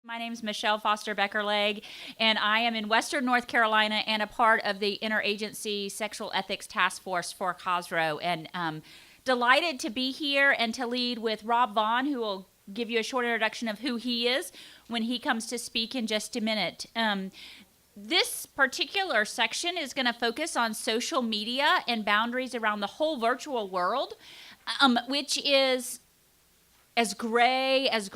My name is Michelle Foster Leg, and I am in Western North Carolina and a part of the Interagency Sexual Ethics Task Force for COSRO. And delighted to be here and to lead with Rob Vaughn, who will give you a short introduction of who he is when he comes to speak in just a minute. This particular section is going to focus on social media and boundaries around the whole virtual world, which is as gray as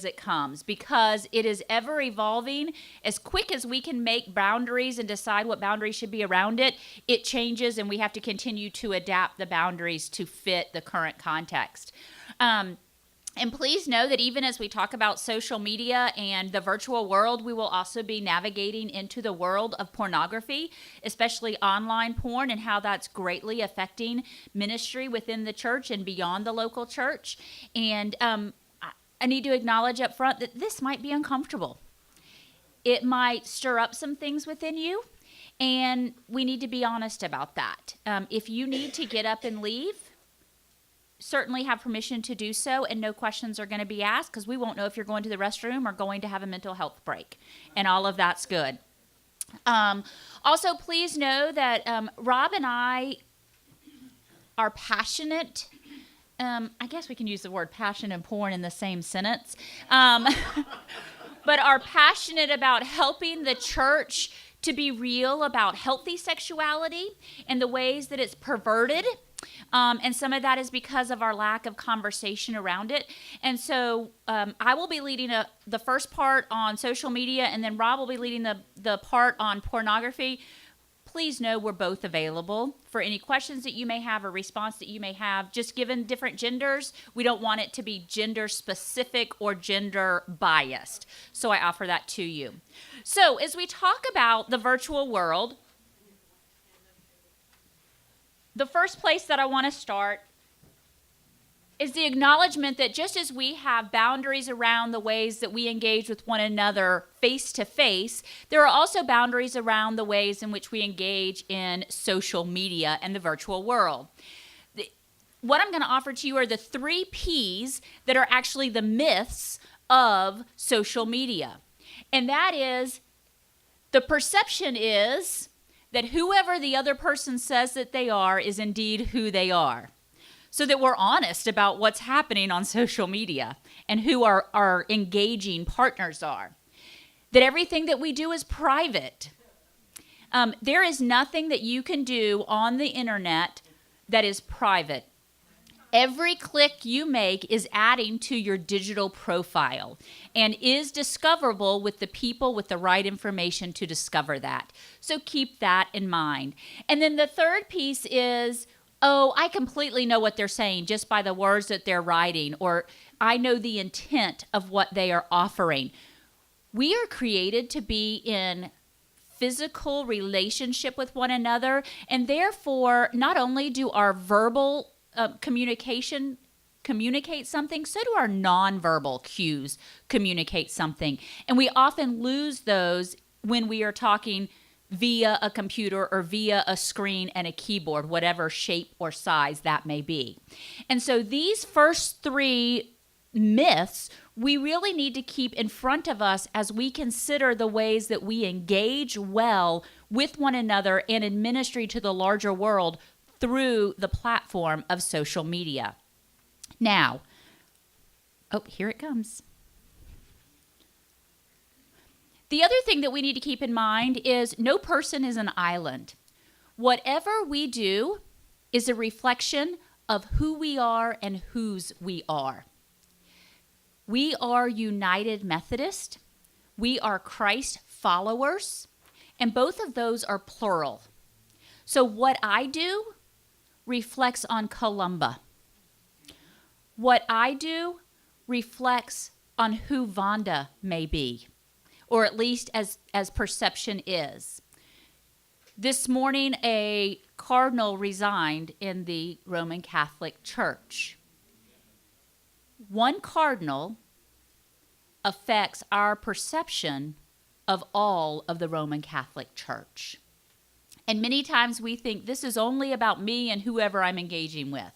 it comes, because it is ever evolving. As quick as we can make boundaries and decide what boundaries should be around it, it changes, and we have to continue to adapt the boundaries to fit the current context. And please know that even as we talk about social media and the virtual world, we will also be navigating into the world of pornography, especially online porn, and how that's greatly affecting ministry within the church and beyond the local church. And I need to acknowledge up front that this might be uncomfortable. It might stir up some things within you, and we need to be honest about that. If you need to get up and leave, certainly have permission to do so, and no questions are going to be asked, because we won't know if you're going to the restroom or going to have a mental health break, and all of that's good. Also, please know that Rob and I are passionate. I guess we can use the word passion and porn in the same sentence, but are passionate about helping the church to be real about healthy sexuality and the ways that it's perverted. And some of that is because of our lack of conversation around it. And so I will be leading the first part on social media, and then Rob will be leading the part on pornography. Please know we're both available for any questions that you may have or response that you may have. Just given different genders, we don't want it to be gender specific or gender biased. So I offer that to you. So as we talk about the virtual world, the first place that I want to start is the acknowledgement that just as we have boundaries around the ways that we engage with one another face to face, there are also boundaries around the ways in which we engage in social media and the virtual world. What I'm going to offer to you are the 3 P's that are actually the myths of social media. And that is, the perception is that whoever the other person says that they are is indeed who they are. So that we're honest about what's happening on social media and who our engaging partners are. That everything that we do is private. There is nothing that you can do on the internet that is private. Every click you make is adding to your digital profile and is discoverable with the people with the right information to discover that. So keep that in mind. And then the third piece is, I completely know what they're saying just by the words that they're writing, or I know the intent of what they are offering. We are created to be in physical relationship with one another, and therefore not only do our verbal communication communicate something, so do our nonverbal cues communicate something. And we often lose those when we are talking via a computer or via a screen and a keyboard, whatever shape or size that may be. And so these first 3 myths we really need to keep in front of us as we consider the ways that we engage well with one another and in ministry to the larger world through the platform of social media. Now, here it comes. The other thing that we need to keep in mind is no person is an island. Whatever we do is a reflection of who we are and whose we are. We are United Methodist. We are Christ followers, and both of those are plural. So what I do reflects on Columba. What I do reflects on who Vonda may be, or at least as perception is. This morning, a cardinal resigned in the Roman Catholic Church. One cardinal affects our perception of all of the Roman Catholic Church. And many times we think this is only about me and whoever I'm engaging with.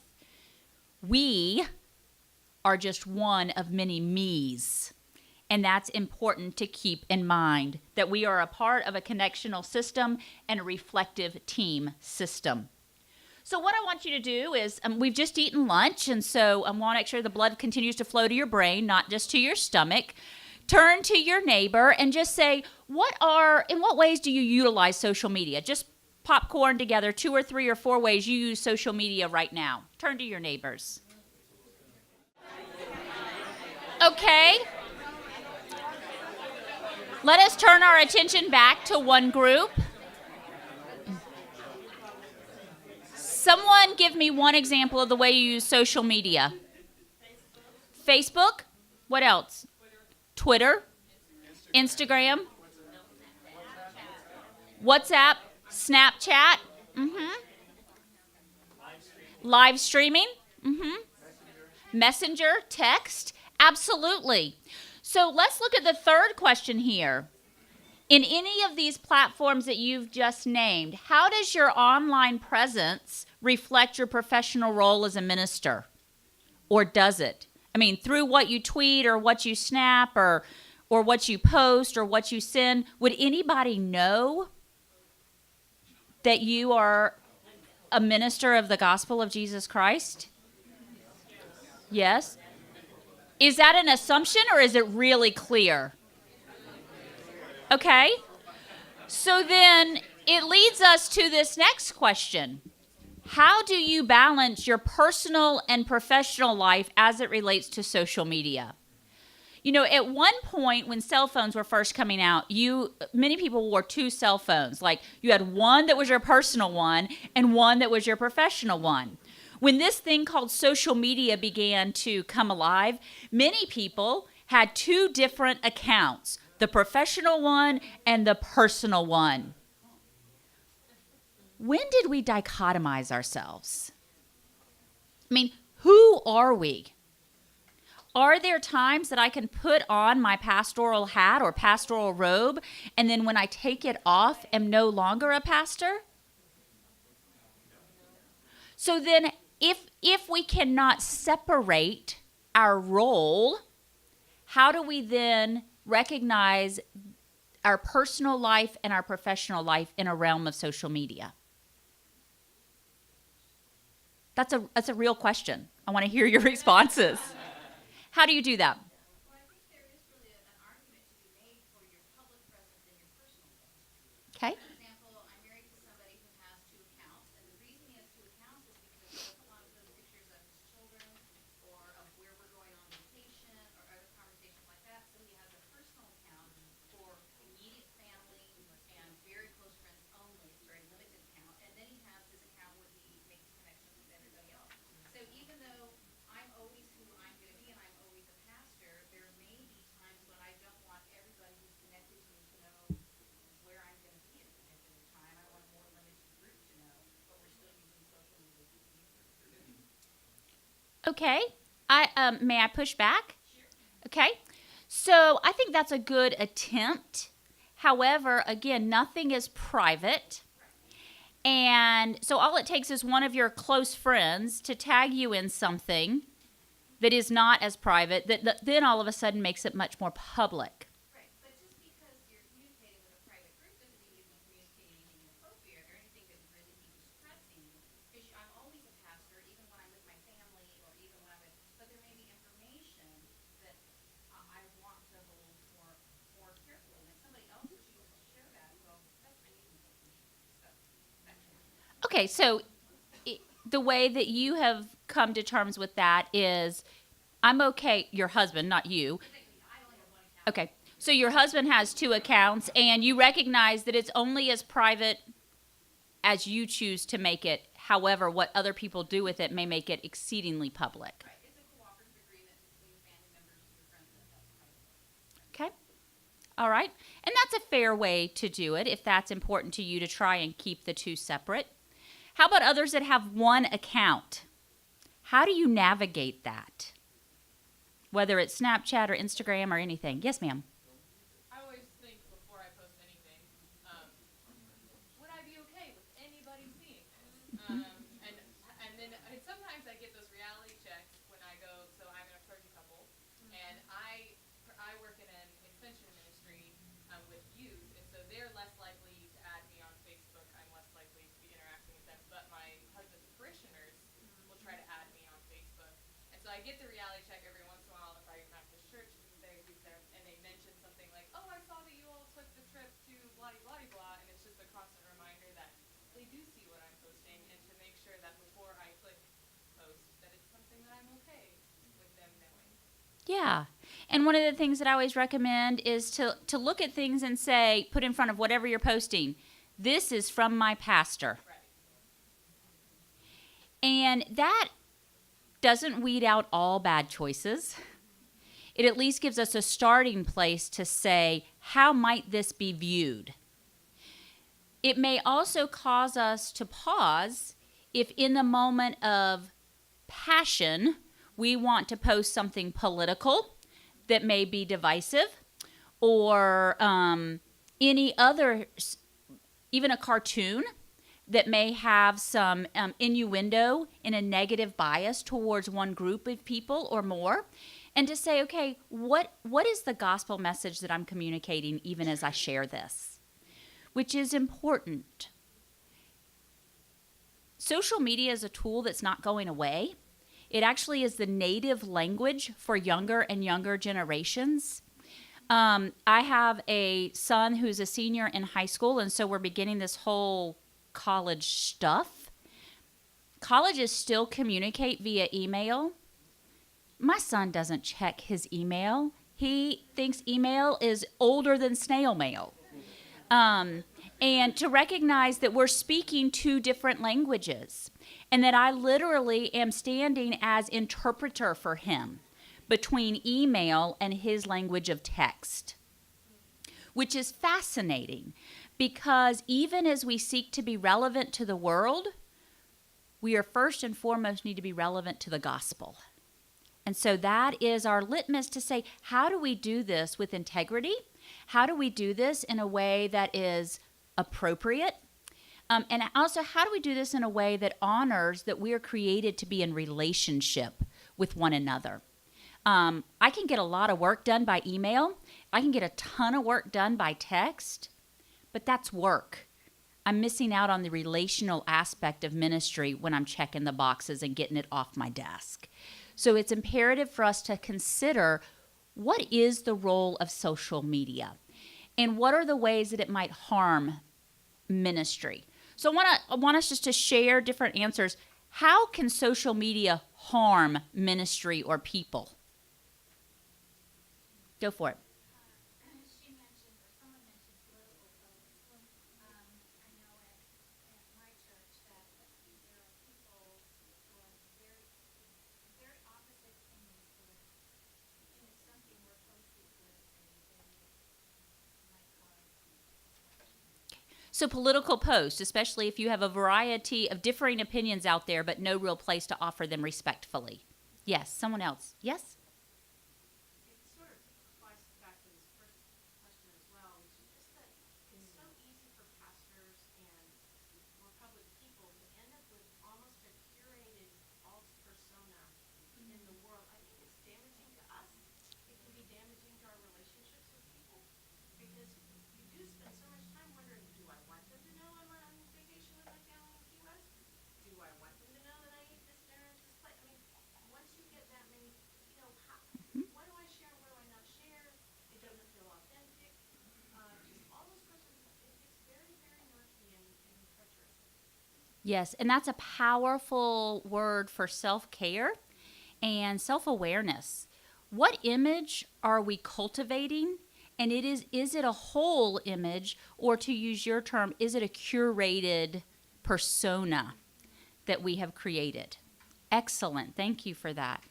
We are just one of many me's. And that's important to keep in mind, that we are a part of a connectional system and a reflective team system. So what I want you to do is, we've just eaten lunch, and so I want to make sure the blood continues to flow to your brain, not just to your stomach. Turn to your neighbor and just say, in what ways do you utilize social media? Just popcorn together 2 or 3 or 4 ways you use social media right now. Turn to your neighbors. Okay. Let us turn our attention back to one group. Someone give me one example of the way you use social media. Facebook. What else? Twitter. Instagram. WhatsApp. Snapchat. Live streaming. Messenger. Text. Absolutely. So let's look at the third question here. In any of these platforms that you've just named, how does your online presence reflect your professional role as a minister? Or does it? I mean, through what you tweet or what you snap or what you post or what you send, would anybody know that you are a minister of the gospel of Jesus Christ? Yes? Is that an assumption or is it really clear? Okay, so then it leads us to this next question. How do you balance your personal and professional life as it relates to social media? You know, at one point when cell phones were first coming out, many people wore 2 cell phones. Like you had one that was your personal one and one that was your professional one. When this thing called social media began to come alive, many people had 2 different accounts. The professional one and the personal one. When did we dichotomize ourselves? I mean, who are we? Are there times that I can put on my pastoral hat or pastoral robe, and then when I take it off, am no longer a pastor? So then, if we cannot separate our role, how do we then recognize our personal life and our professional life in a realm of social media? That's a real question. I want to hear your responses. How do you do that? Well, I think there is really an argument to be made for your public presence and your personal presence. Okay. For example, I'm married to somebody who has 2 accounts, and the reason he has 2 accounts is because he doesn't want to post pictures of his children or of where we're going on vacation or other conversations like that. So he has a personal account for immediate family and very close friends only. It's a very limited account. And then he has his account where he makes connections with everybody else. So even though I'm always who I'm going to be and I'm always a pastor, there may be times when I don't want everybody who's connected to me to know where I'm going to be at a particular time. I want a more limited group to know, but we're still using social media to communicate. Okay. May I push back? Sure. Okay. So I think that's a good attempt. However, again, nothing is private. And so all it takes is one of your close friends to tag you in something that is not as private, that then all of a sudden makes it much more public. Right, but just because you're communicating with a private group doesn't mean you'd be communicating anything inappropriate or anything that would really be distressing. Because I'm always a pastor, even when I'm with my family or even when I'm with, but there may be information that I want to hold more carefully. And if somebody else chooses to share that, well, that's my needs and information. So, that's it. Okay, so the way that you have come to terms with that is, I'm okay, your husband, not you. I only have 1 account. Okay, so your husband has 2 accounts, and you recognize that it's only as private as you choose to make it. However, what other people do with it may make it exceedingly public. Right, it's a cooperative agreement between family members and your friends that that's private. Okay. All right. And that's a fair way to do it if that's important to you, to try and keep the 2 separate. How about others that have 1 account? How do you navigate that? Whether it's Snapchat or Instagram or anything. Yes, ma'am. I always think before I post anything, would I be okay with anybody seeing this? And then sometimes I get those reality checks when I go. So I'm in a clergy couple, and I work in an I get the reality check every once in a while if I Baptist church and they mention something like, oh, I saw that you all took the trip to blah blah blah, and it's just a constant reminder that they do see what I'm posting, and to make sure that before I click post that it's something that I'm okay with them knowing. Yeah. And one of the things that I always recommend is to look at things and say, put in front of whatever you're posting, this is from my pastor. Right. And that doesn't weed out all bad choices. It at least gives us a starting place to say, how might this be viewed? It may also cause us to pause if in the moment of passion, we want to post something political that may be divisive, or any other, even a cartoon that may have some innuendo in a negative bias towards one group of people or more, and to say, okay, what is the gospel message that I'm communicating even as I share this, which is important. Social media is a tool that's not going away. It actually is the native language for younger and younger generations. I have a son who's a senior in high school, and so we're beginning this whole college stuff. Colleges still communicate via email. My son doesn't check his email. He thinks email is older than snail mail. And to recognize that we're speaking two different languages, and that I literally am standing as interpreter for him between email and his language of text, which is fascinating, because even as we seek to be relevant to the world, we are first and foremost need to be relevant to the gospel. And so that is our litmus to say, how do we do this with integrity? How do we do this in a way that is appropriate? And also, how do we do this in a way that honors that we are created to be in relationship with one another? I can get a lot of work done by email. I can get a ton of work done by text, but that's work. I'm missing out on the relational aspect of ministry when I'm checking the boxes and getting it off my desk. So it's imperative for us to consider, what is the role of social media? And what are the ways that it might harm ministry? So I want us just to share different answers. How can social media harm ministry or people? Go for it. She mentioned, or someone mentioned political posts. I know at my church that there are people who are very opposite opinions politically. And it's something we're posting politically, then it might cause discussion. So political posts, especially if you have a variety of differing opinions out there, but no real place to offer them respectfully. Yes, someone else. Yes? It sort of applies back to this first question as well, which is just that it's so easy for pastors and more public people to end up with almost a curated alt persona in the world. I think it's damaging to us. It can be damaging to our relationships with people, because you do spend so much time wondering, do I want them to know I'm on vacation with my family in Key West? Do I want them to know that I eat this dinner at this place? I mean, once you get that many, what do I share, what do I not share? It doesn't feel authentic. Just all those questions, it gets very, very murky and treacherous. Yes, and that's a powerful word for self-care and self-awareness. What image are we cultivating? And is it a whole image, or to use your term, is it a curated persona that we have created? Excellent. Thank you for that.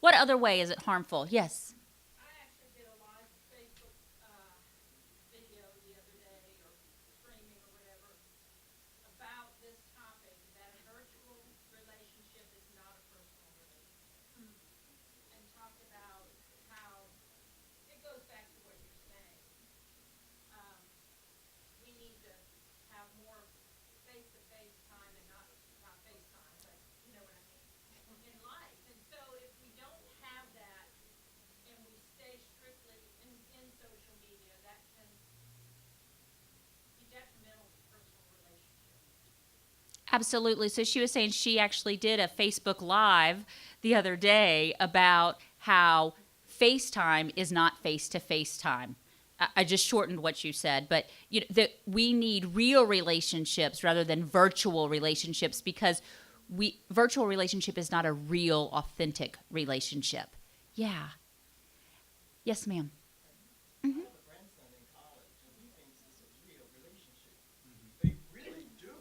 What other way is it harmful? Yes. I actually did a live Facebook video the other day, or streaming or whatever, about this topic, that a virtual relationship is not a personal relationship. And talked about how it goes back to what you're saying. We need to have more face-to-face time, and not FaceTime, but you know what I mean, in life. And so if we don't have that, and Absolutely. So she was saying she actually did a Facebook Live the other day about how FaceTime is not face-to-face time. I just shortened what you said, but that we need real relationships rather than virtual relationships, because virtual relationship is not a real, authentic relationship. Yeah. Yes, ma'am. I have a grandson in college, and he thinks it's a real relationship. They really do.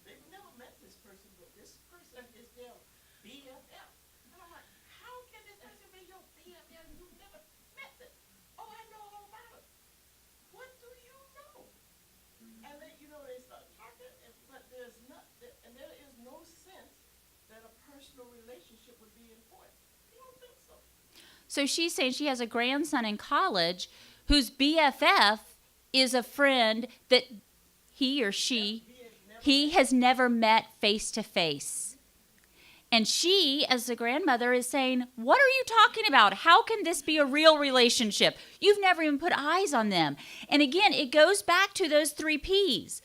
They've never met this person, but this person is their BFF. And I'm like, how can this person be your BFF? You've never met them. Oh, I know all about it. What do you know? And they, they start talking, but there's not, and there is no sense that a personal relationship would be important. You don't think so? So she's saying she has a grandson in college whose BFF is a friend that he or she, he has never met face to face. And she, as the grandmother, is saying, what are you talking about? How can this be a real relationship? You've never even put eyes on them. And again, it goes back to those 3 Ps.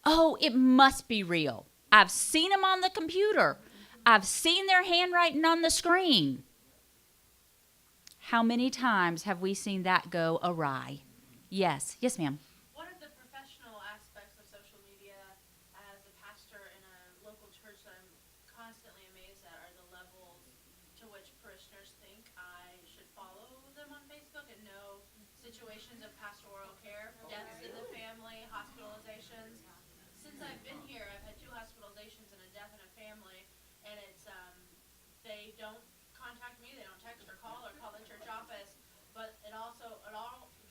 Oh, it must be real. I've seen them on the computer. I've seen their handwriting on the screen. How many times have we seen that go awry? Yes. Yes, ma'am. One of the professional aspects of social media as a pastor in a local church that I'm constantly amazed at are the levels to which parishioners think I should follow them on Facebook and know situations of pastoral care, deaths in the family, hospitalizations. Since I've been here, I've had 2 hospitalizations and a death in a family, and it's they don't contact me, they don't text or call the church office, but it all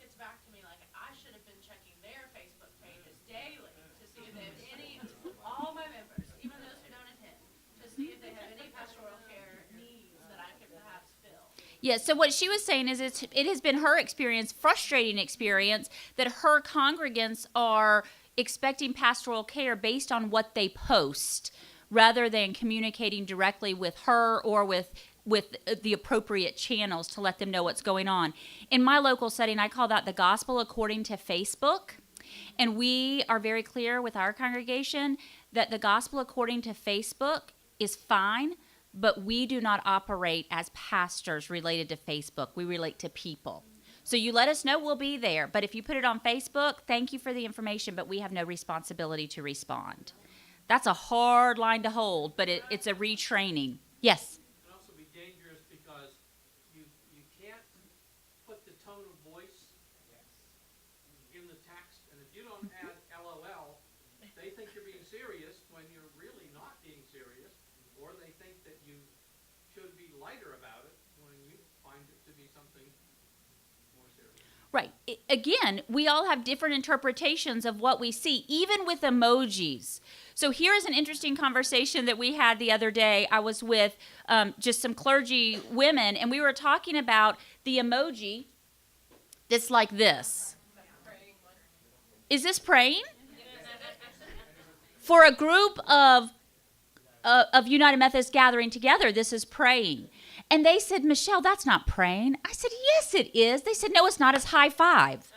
gets back to me like I should have been checking their Facebook pages daily to see if they have any, all my members, even those who don't attend, to see if they have any pastoral care needs that I could perhaps fill. Yes, so what she was saying is it has been her experience, frustrating experience, that her congregants are expecting pastoral care based on what they post rather than communicating directly with her or with the appropriate channels to let them know what's going on. In my local setting, I call that the gospel according to Facebook. And we are very clear with our congregation that the gospel according to Facebook is fine, but we do not operate as pastors related to Facebook. We relate to people. So you let us know, we'll be there. But if you put it on Facebook, thank you for the information, but we have no responsibility to respond. That's a hard line to hold, but it's a retraining. Yes? It can also be dangerous because you can't put the tone of voice in the text, and if you don't add LOL, they think you're being serious when you're really not being serious, or they think that you should be lighter about it when you find it to be something more serious. Right. Again, we all have different interpretations of what we see, even with emojis. So here is an interesting conversation that we had the other day. I was with just some clergy women, and we were talking about the emoji that's like this. Is this praying? For a group of United Methodist gathering together, this is praying. And they said, Michelle, that's not praying. I said, yes, it is. They said, no, it's not. It's high five.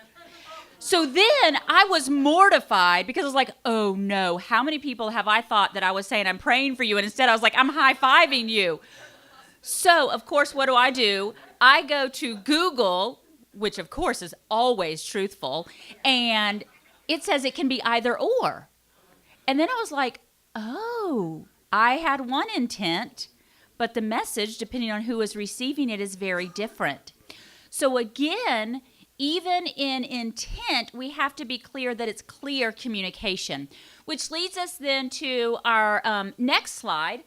So then I was mortified because I was like, oh no, how many people have I thought that I was saying I'm praying for you, and instead I was like, I'm high-fiving you. So, of course, what do? I go to Google, which of course is always truthful, and it says it can be either or. And then I was like, oh, I had one intent, but the message, depending on who is receiving it, is very different. So again, even in intent, we have to be clear that it's clear communication, which leads us then to our next slide,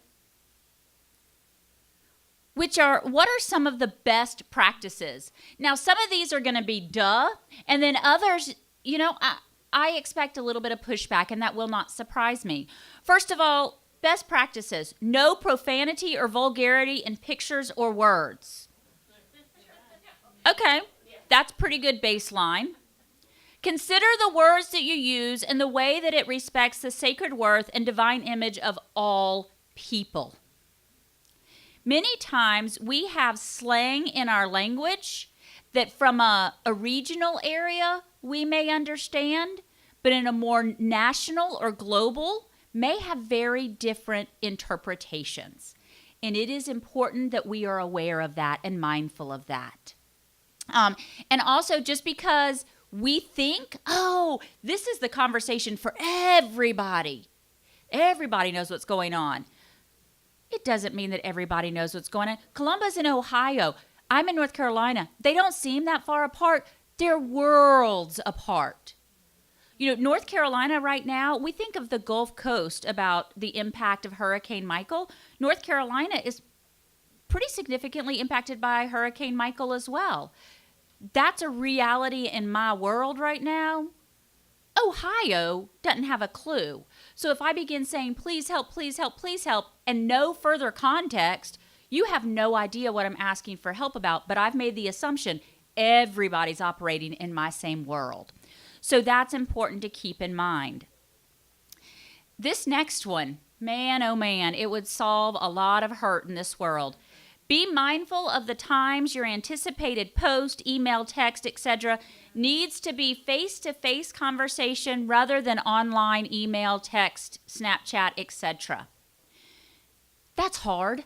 which are, what are some of the best practices? Now, some of these are going to be duh, and then others, I expect a little bit of pushback, and that will not surprise me. First of all, best practices: no profanity or vulgarity in pictures or words. Okay, that's pretty good baseline. Consider the words that you use and the way that it respects the sacred worth and divine image of all people. Many times we have slang in our language that from a regional area we may understand, but in a more national or global, may have very different interpretations. And it is important that we are aware of that and mindful of that. And also, just because we think, oh, this is the conversation for everybody. Everybody knows what's going on. It doesn't mean that everybody knows what's going on. Columbus in Ohio. I'm in North Carolina. They don't seem that far apart. They're worlds apart. You know, North Carolina right now, we think of the Gulf Coast about the impact of Hurricane Michael. North Carolina is pretty significantly impacted by Hurricane Michael as well. That's a reality in my world right now. Ohio doesn't have a clue. So if I begin saying, please help, please help, please help, and no further context, you have no idea what I'm asking for help about, but I've made the assumption everybody's operating in my same world. So that's important to keep in mind. This next one, man, oh man, it would solve a lot of hurt in this world. Be mindful of the times your anticipated post, email, text, etc. needs to be face-to-face conversation rather than online email, text, Snapchat, etc. That's hard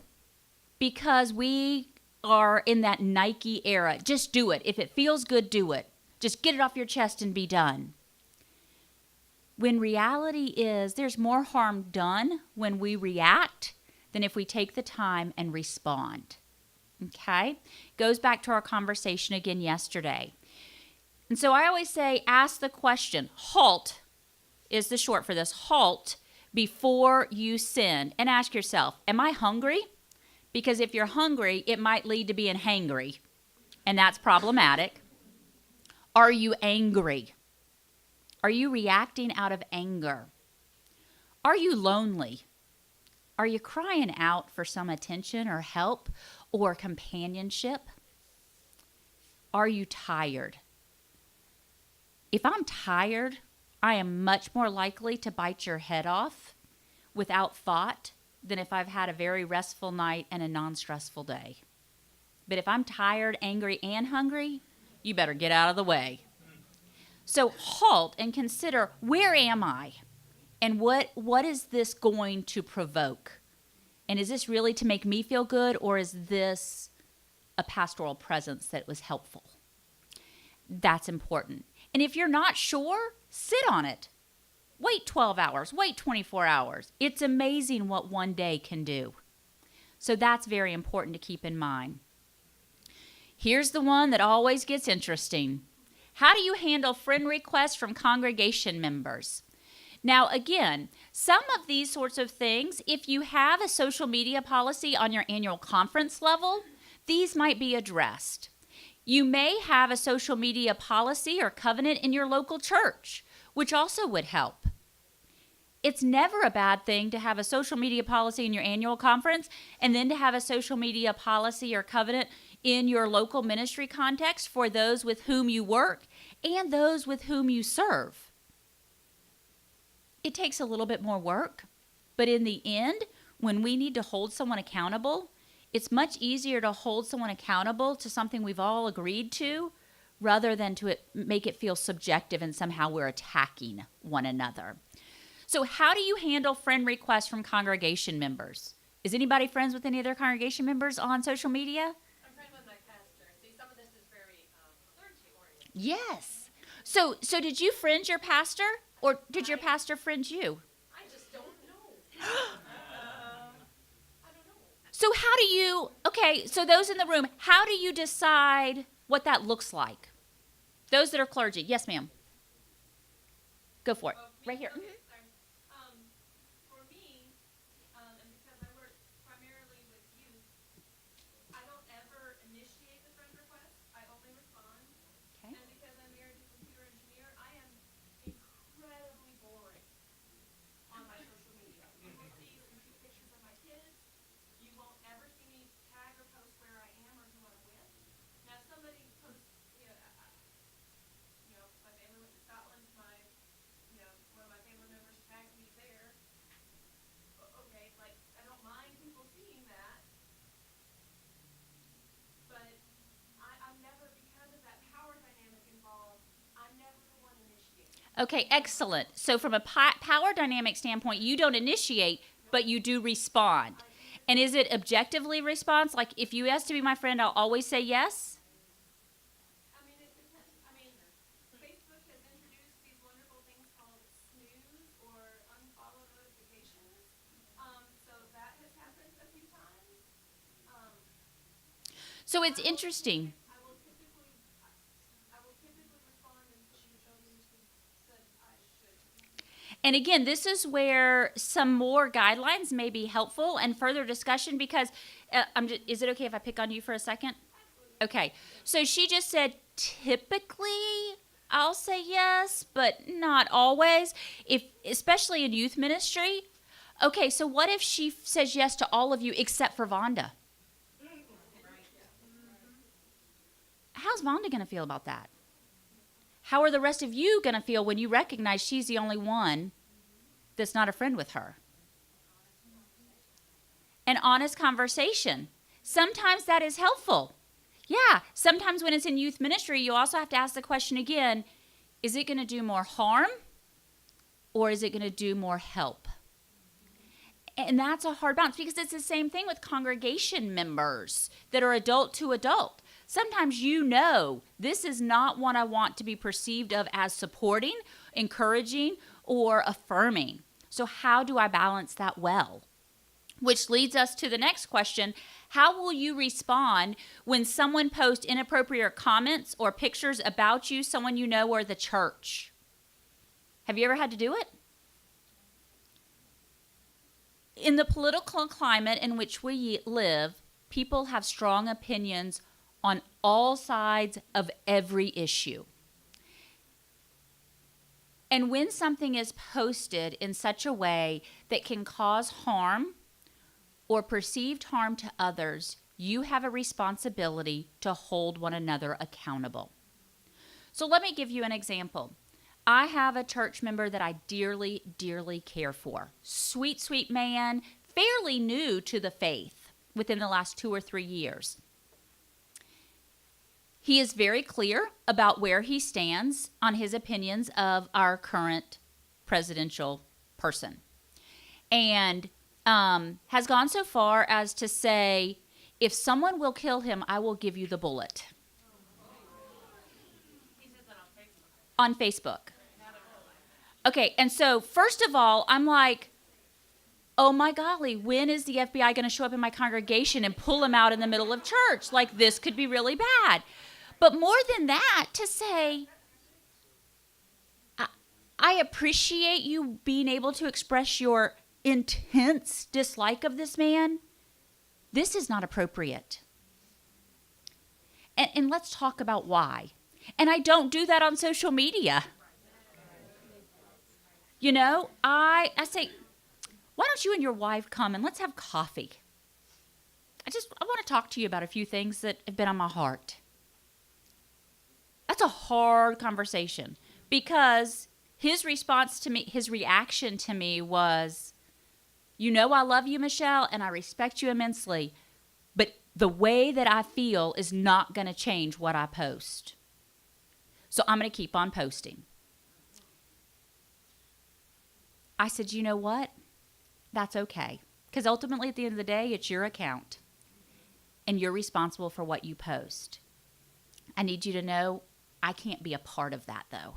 because we are in that Nike era. Just do it. If it feels good, do it. Just get it off your chest and be done. When reality is there's more harm done when we react than if we take the time and respond. Okay? Goes back to our conversation again yesterday. And so I always say, ask the question. HALT is the short for this. HALT before you sin. And ask yourself, am I hungry? Because if you're hungry, it might lead to being hangry. And that's problematic. Are you angry? Are you reacting out of anger? Are you lonely? Are you crying out for some attention or help or companionship? Are you tired? If I'm tired, I am much more likely to bite your head off without thought than if I've had a very restful night and a non-stressful day. But if I'm tired, angry, and hungry, you better get out of the way. So halt and consider, where am I? And what is this going to provoke? And is this really to make me feel good, or is this a pastoral presence that was helpful? That's important. And if you're not sure, sit on it. Wait 12 hours, wait 24 hours. It's amazing what one day can do. So that's very important to keep in mind. Here's the one that always gets interesting. How do you handle friend requests from congregation members? Now, again, some of these sorts of things, if you have a social media policy on your annual conference level, these might be addressed. You may have a social media policy or covenant in your local church, which also would help. It's never a bad thing to have a social media policy in your annual conference and then to have a social media policy or covenant in your local ministry context for those with whom you work and those with whom you serve. It takes a little bit more work, but in the end, when we need to hold someone accountable, it's much easier to hold someone accountable to something we've all agreed to rather than to make it feel subjective and somehow we're attacking one another. So how do you handle friend requests from congregation members? Is anybody friends with any other congregation members on social media? I'm friends with my pastor. See, some of this is very clergy-oriented. Yes. So did you friend your pastor, or did your pastor friend you? I just don't know. I don't know. So how do you, okay, so those in the room, how do you decide what that looks like? Those that are clergy. Yes, ma'am. Go for it. Right here. Okay, sorry. For me, and because I work primarily with youth, I don't ever initiate the friend request. I only respond. Okay. And because I'm married to a computer engineer, I am incredibly boring on my social media. You will see some cute pictures of my kids. You won't ever see me tag or post where I am or who I'm with. Now, if somebody posts, my family went to Scotland. One of my family members Okay, excellent. So from a power dynamic standpoint, you don't initiate, but you do respond. And is it objectively response? Like if you ask to be my friend, I'll always say yes? I mean, it depends. I mean, Facebook has introduced these wonderful things called snooze or unfollow notifications. So that has happened a few times. So it's interesting. I will typically respond until you show me that I should. And again, this is where some more guidelines may be helpful and further discussion because is it okay if I pick on you for a second? Okay. So she just said typically I'll say yes, but not always. If especially in youth ministry. Okay, so what if she says yes to all of you except for Vonda? How's Vonda going to feel about that? How are the rest of you going to feel when you recognize she's the only one that's not a friend with her? An honest conversation. Sometimes that is helpful. Yeah, sometimes when it's in youth ministry, you also have to ask the question again, is it going to do more harm or is it going to do more help? And that's a hard balance because it's the same thing with congregation members that are adult to adult. Sometimes you know this is not what I want to be perceived of as supporting, encouraging, or affirming. So how do I balance that well? Which leads us to the next question. How will you respond when someone posts inappropriate comments or pictures about you, someone you know, or the church? Have you ever had to do it? In the political climate in which we live, people have strong opinions on all sides of every issue. And when something is posted in such a way that can cause harm or perceived harm to others, you have a responsibility to hold one another accountable. So let me give you an example. I have a church member that I dearly, dearly care for. Sweet, sweet man, fairly new to the faith within the last 2 or 3 years. He is very clear about where he stands on his opinions of our current presidential person. And has gone so far as to say, if someone will kill him, I will give you the bullet. He says that on Facebook. On Facebook. Okay, and so first of all, I'm like, oh my golly, when is the FBI going to show up in my congregation and pull him out in the middle of church? Like, this could be really bad. But more than that, to say, I appreciate you being able to express your intense dislike of this man. This is not appropriate. And let's talk about why. And I don't do that on social media. You know, I say, why don't you and your wife come and let's have coffee? I want to talk to you about a few things that have been on my heart. That's a hard conversation because his response to me, his reaction to me was, you know, I love you, Michelle, and I respect you immensely, but the way that I feel is not going to change what I post. So I'm going to keep on posting. I said, you know what? That's okay. Because ultimately, at the end of the day, it's your account. And you're responsible for what you post. I need you to know I can't be a part of that, though.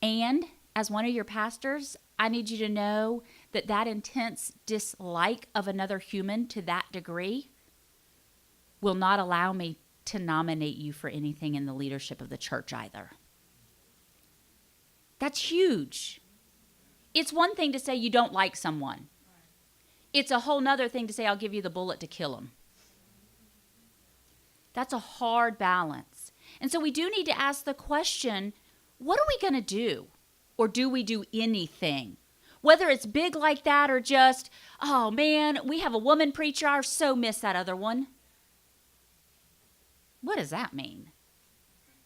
And as one of your pastors, I need you to know that that intense dislike of another human to that degree will not allow me to nominate you for anything in the leadership of the church either. That's huge. It's one thing to say you don't like someone. It's a whole nother thing to say I'll give you the bullet to kill them. That's a hard balance. And so we do need to ask the question, what are we going to do? Or do we do anything? Whether it's big like that or just, oh man, we have a woman preacher, I so miss that other one. What does that mean?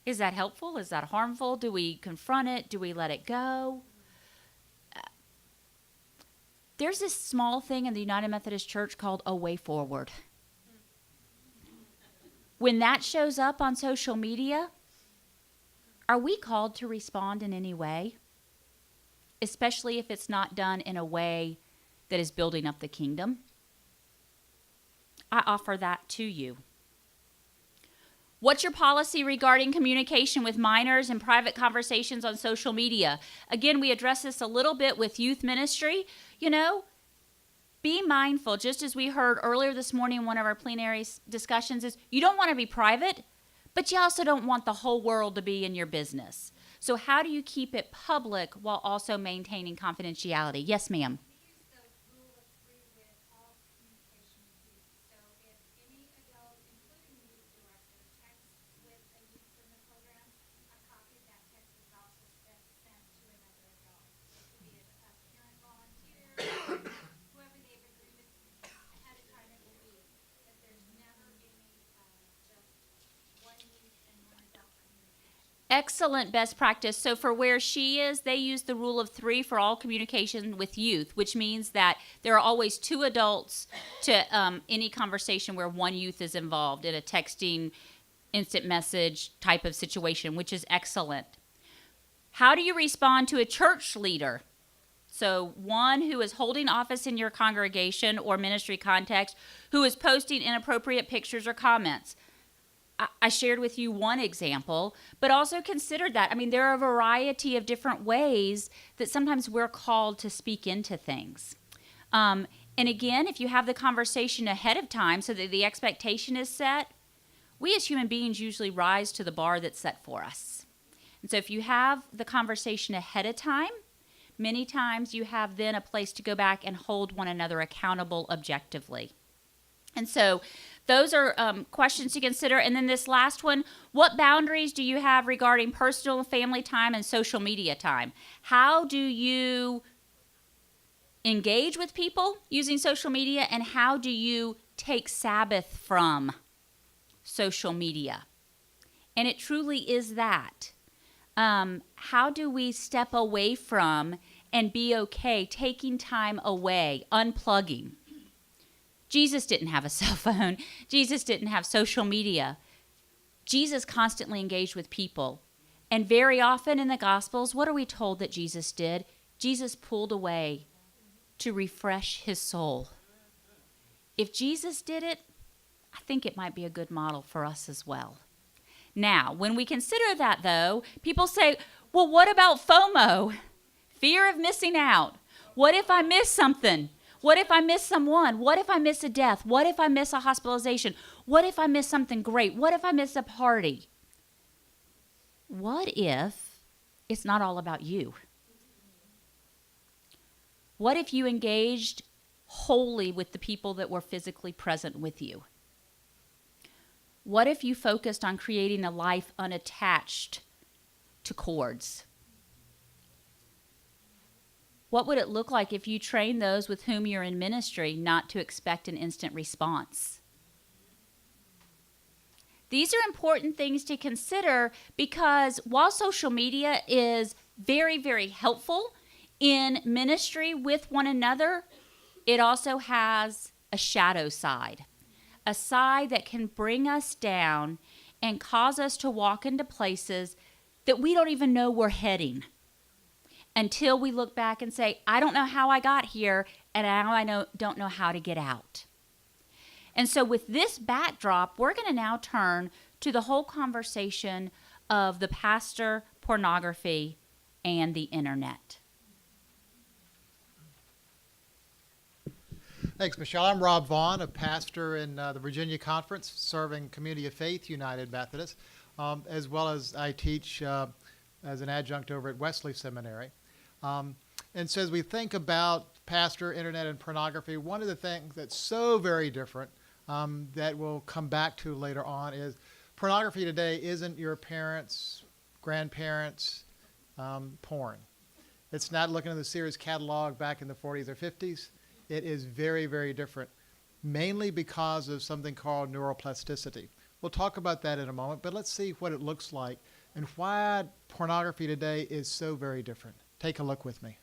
Is that helpful? Is that harmful? Do we confront it? Do we let it go? There's this small thing in the United Methodist Church called a way forward. When that shows up on social media, Are we called to respond in any way? Especially if it's not done in a way that is building up the kingdom? I offer that to you. What's your policy regarding communication with minors and private conversations on social media? Again, we address this a little bit with youth ministry. You know, be mindful, just as we heard earlier this morning in one of our plenary discussions, is you don't want to be private, but you also don't want the whole world to be in your business. So how do you keep it public while also maintaining confidentiality? Yes, ma'am. We use the rule of three with all communication with youth. So if any adult, including the youth director, texts with a youth in the program, a copy of that text is also sent to another adult. It could be a parent volunteer, whoever they've agreed with ahead of time it will be. That there's never any just one youth and one adult communication. Excellent best practice. So for where she is, they use the rule of three for all communication with youth, which means that there are always two adults to any conversation where one youth is involved in a texting, instant message type of situation, which is excellent. How do you respond to a church leader? So one who is holding office in your congregation or ministry context, who is posting inappropriate pictures or comments. I shared with you one example, but also consider that. I mean, there are a variety of different ways that sometimes we're called to speak into things. And again, if you have the conversation ahead of time so that the expectation is set, we as human beings usually rise to the bar that's set for us. And so if you have the conversation ahead of time, many times you have then a place to go back and hold one another accountable objectively. And so those are questions to consider. And then this last one, what boundaries do you have regarding personal and family time and social media time? How do you engage with people using social media, and how do you take Sabbath from social media? And it truly is that. How do we step away from and be okay taking time away, unplugging? Jesus didn't have a cell phone. Jesus didn't have social media. Jesus constantly engaged with people. And very often in the Gospels, what are we told that Jesus did? Jesus pulled away to refresh his soul. If Jesus did it, I think it might be a good model for us as well. Now, when we consider that, though, people say, well, what about FOMO? Fear of missing out. What if I miss something? What if I miss someone? What if I miss a death? What if I miss a hospitalization? What if I miss something great? What if I miss a party? What if it's not all about you? What if you engaged wholly with the people that were physically present with you? What if you focused on creating a life unattached to cords? What would it look like if you train those with whom you're in ministry not to expect an instant response? These are important things to consider, because while social media is very, very helpful in ministry with one another, it also has a shadow side, a side that can bring us down and cause us to walk into places that we don't even know we're heading, until we look back and say, I don't know how I got here, and now I don't know how to get out. And so with this backdrop, we're going to now turn to the whole conversation of the pastor, pornography, and the internet. Thanks, Michelle. I'm Rob Vaughn, a pastor in the Virginia Conference, serving Community of Faith, United Methodist, as well as I teach as an adjunct over at Wesley Seminary. And so as we think about pastor, internet, and pornography, one of the things that's so very different that we'll come back to later on is pornography today isn't your parents' grandparents' porn. It's not looking at the Sears catalog back in the 40s or 50s. It is very, very different, mainly because of something called neuroplasticity. We'll talk about that in a moment, but let's see what it looks like and why pornography today is so very different. Take a look with me.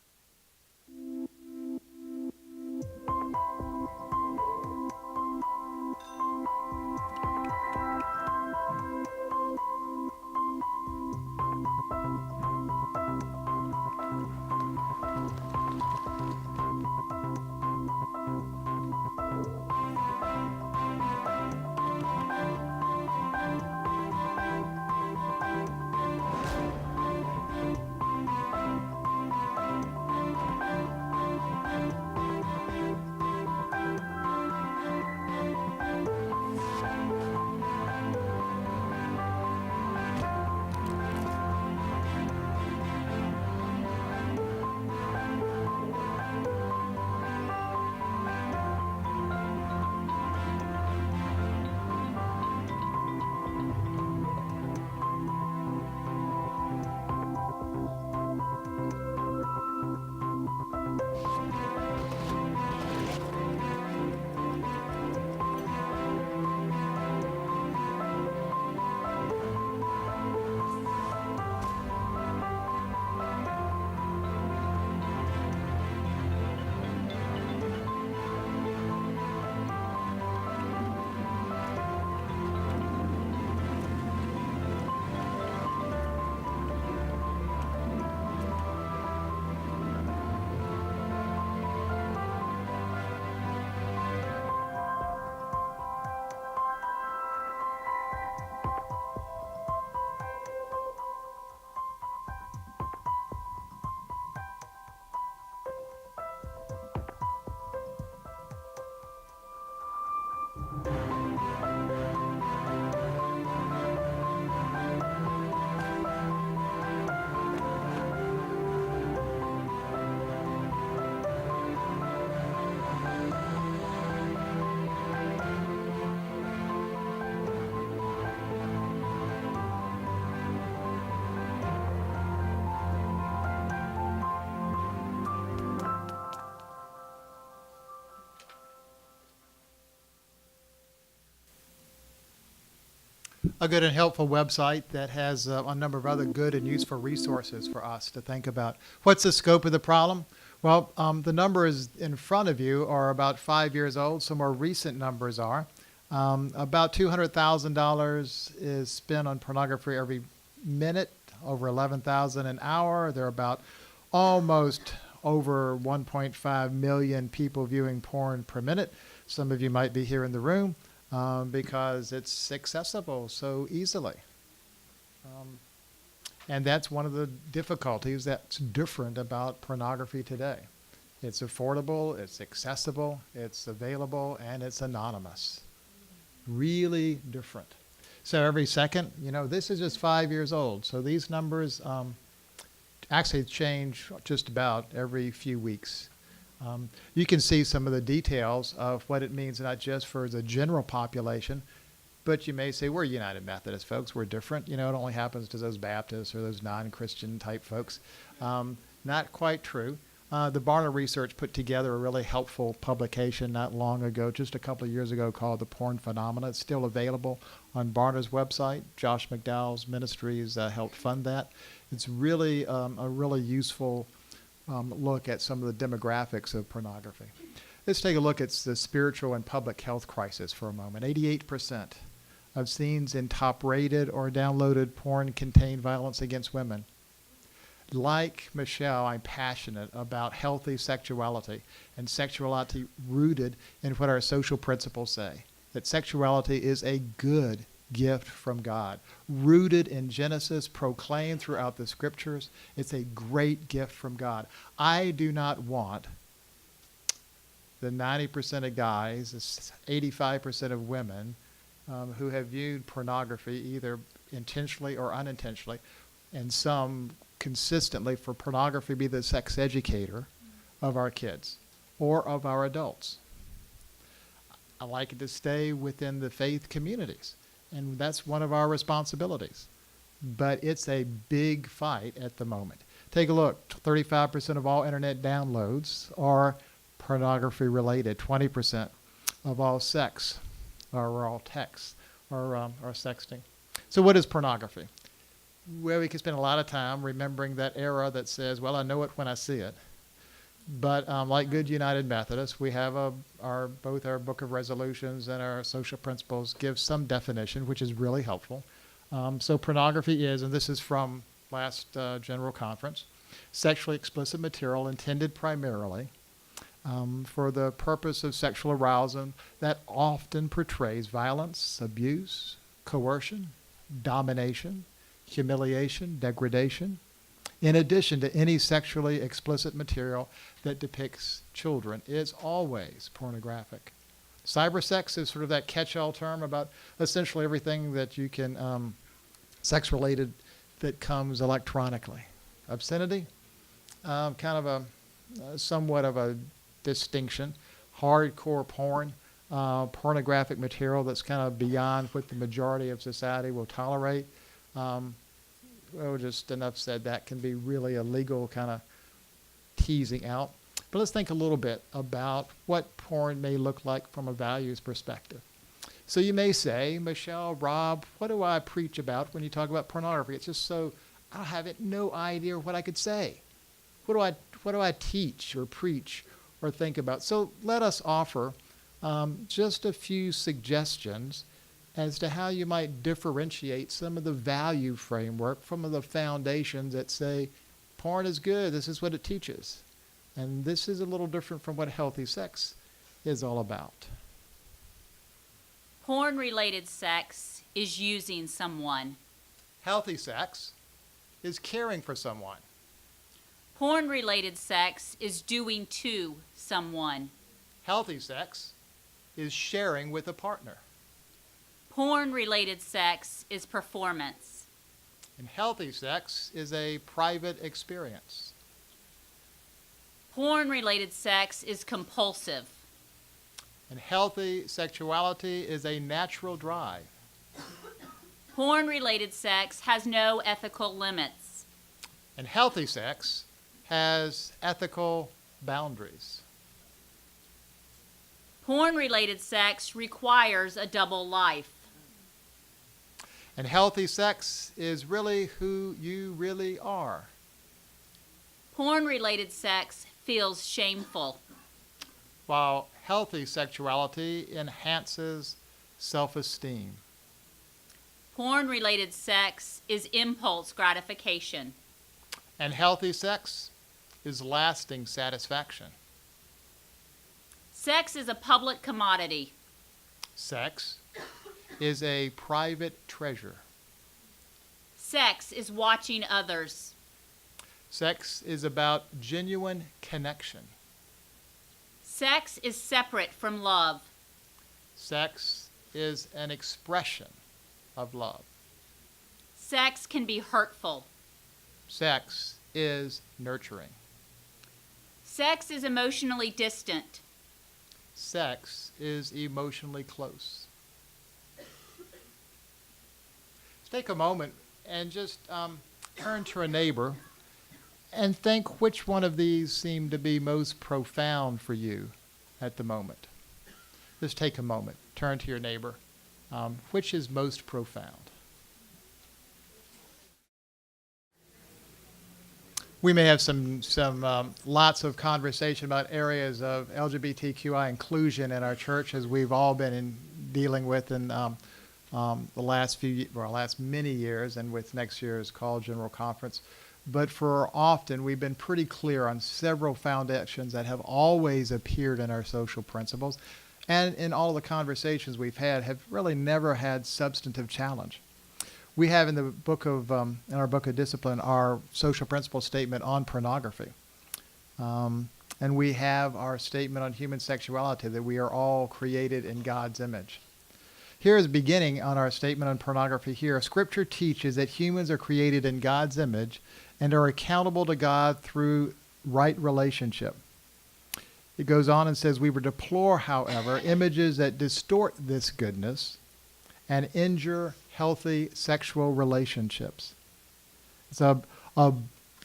a good and helpful website that has a number of other good and useful resources for us to think about. What's the scope of the problem? Well, the numbers in front of you are about 5 years old. Some more recent numbers are. About $200,000 is spent on pornography every minute, over 11,000 an hour. There are about almost over 1.5 million people viewing porn per minute. Some of you might be here in the room because it's accessible so easily. And that's one of the difficulties that's different about pornography today. It's affordable, it's accessible, it's available, and it's anonymous. Really different. So every second, this is just 5 years old. So these numbers actually change just about every few weeks. You can see some of the details of what it means, not just for the general population, but you may say, we're United Methodist folks, we're different. It only happens to those Baptists or those non-Christian type folks. Not quite true. The Barna Research put together a really helpful publication not long ago, just a couple of years ago, called The Porn Phenomena. It's still available on Barna's website. Josh McDowell's ministries helped fund that. It's really a really useful look at some of the demographics of pornography. Let's take a look at the spiritual and public health crisis for a moment. 88% of scenes in top-rated or downloaded porn contain violence against women. Like Michelle, I'm passionate about healthy sexuality and sexuality rooted in what our social principles say, that sexuality is a good gift from God, rooted in Genesis, proclaimed throughout the scriptures. It's a great gift from God. I do not want the 90% of guys, 85% of women who have viewed pornography either intentionally or unintentionally, and some consistently, for pornography be the sex educator of our kids or of our adults. I like it to stay within the faith communities, and that's one of our responsibilities. But it's a big fight at the moment. Take a look. 35% of all internet downloads are pornography related. 20% of all sex or all texts are sexting. So what is pornography? Well, we can spend a lot of time remembering that era that says, well, I know it when I see it. But like good United Methodists, we have both our Book of Resolutions and our social principles give some definition, which is really helpful. So pornography is, and this is from last General Conference, sexually explicit material intended primarily for the purpose of sexual arousal that often portrays violence, abuse, coercion, domination, humiliation, degradation, in addition to any sexually explicit material that depicts children, is always pornographic. Cybersex is sort of that catch-all term about essentially everything that you can, sex-related, that comes electronically. Obscenity, kind of a somewhat of a distinction. Hardcore porn, pornographic material that's kind of beyond what the majority of society will tolerate. Well, just enough said, that can be really illegal kind of teasing out. But let's think a little bit about what porn may look like from a values perspective. So you may say, Michelle, Rob, what do I preach about when you talk about pornography? It's just so, I have no idea what I could say. What do I teach or preach or think about? So let us offer just a few suggestions as to how you might differentiate some of the value framework from the foundations that say, porn is good, this is what it teaches. And this is a little different from what healthy sex is all about. Porn-related sex is using someone. Healthy sex is caring for someone. Porn-related sex is doing to someone. Healthy sex is sharing with a partner. Porn-related sex is performance. And healthy sex is a private experience. Porn-related sex is compulsive. And healthy sexuality is a natural drive. Porn-related sex has no ethical limits. And healthy sex has ethical boundaries. Porn-related sex requires a double life. And healthy sex is really who you really are. Porn-related sex feels shameful. While healthy sexuality enhances self-esteem. Porn-related sex is impulse gratification. And healthy sex is lasting satisfaction. Sex is a public commodity. Sex is a private treasure. Sex is watching others. Sex is about genuine connection. Sex is separate from love. Sex is an expression of love. Sex can be hurtful. Sex is nurturing. Sex is emotionally distant. Sex is emotionally close. Take a moment and just turn to a neighbor and think which one of these seem to be most profound for you at the moment. Just take a moment, turn to your neighbor. Which is most profound? We may have some lots of conversation about areas of LGBTQI inclusion in our church, as we've all been dealing with in the last many years, and with next year's call General Conference. But for often, we've been pretty clear on several foundations that have always appeared in our social principles, and in all the conversations we've had have really never had substantive challenge. We have in the book of, in our book of discipline, our social principle statement on pornography. And we have our statement on human sexuality, that we are all created in God's image. Here is beginning on our statement on pornography here. Scripture teaches that humans are created in God's image and are accountable to God through right relationship. It goes on and says, we would deplore, however, images that distort this goodness and injure healthy sexual relationships. It's a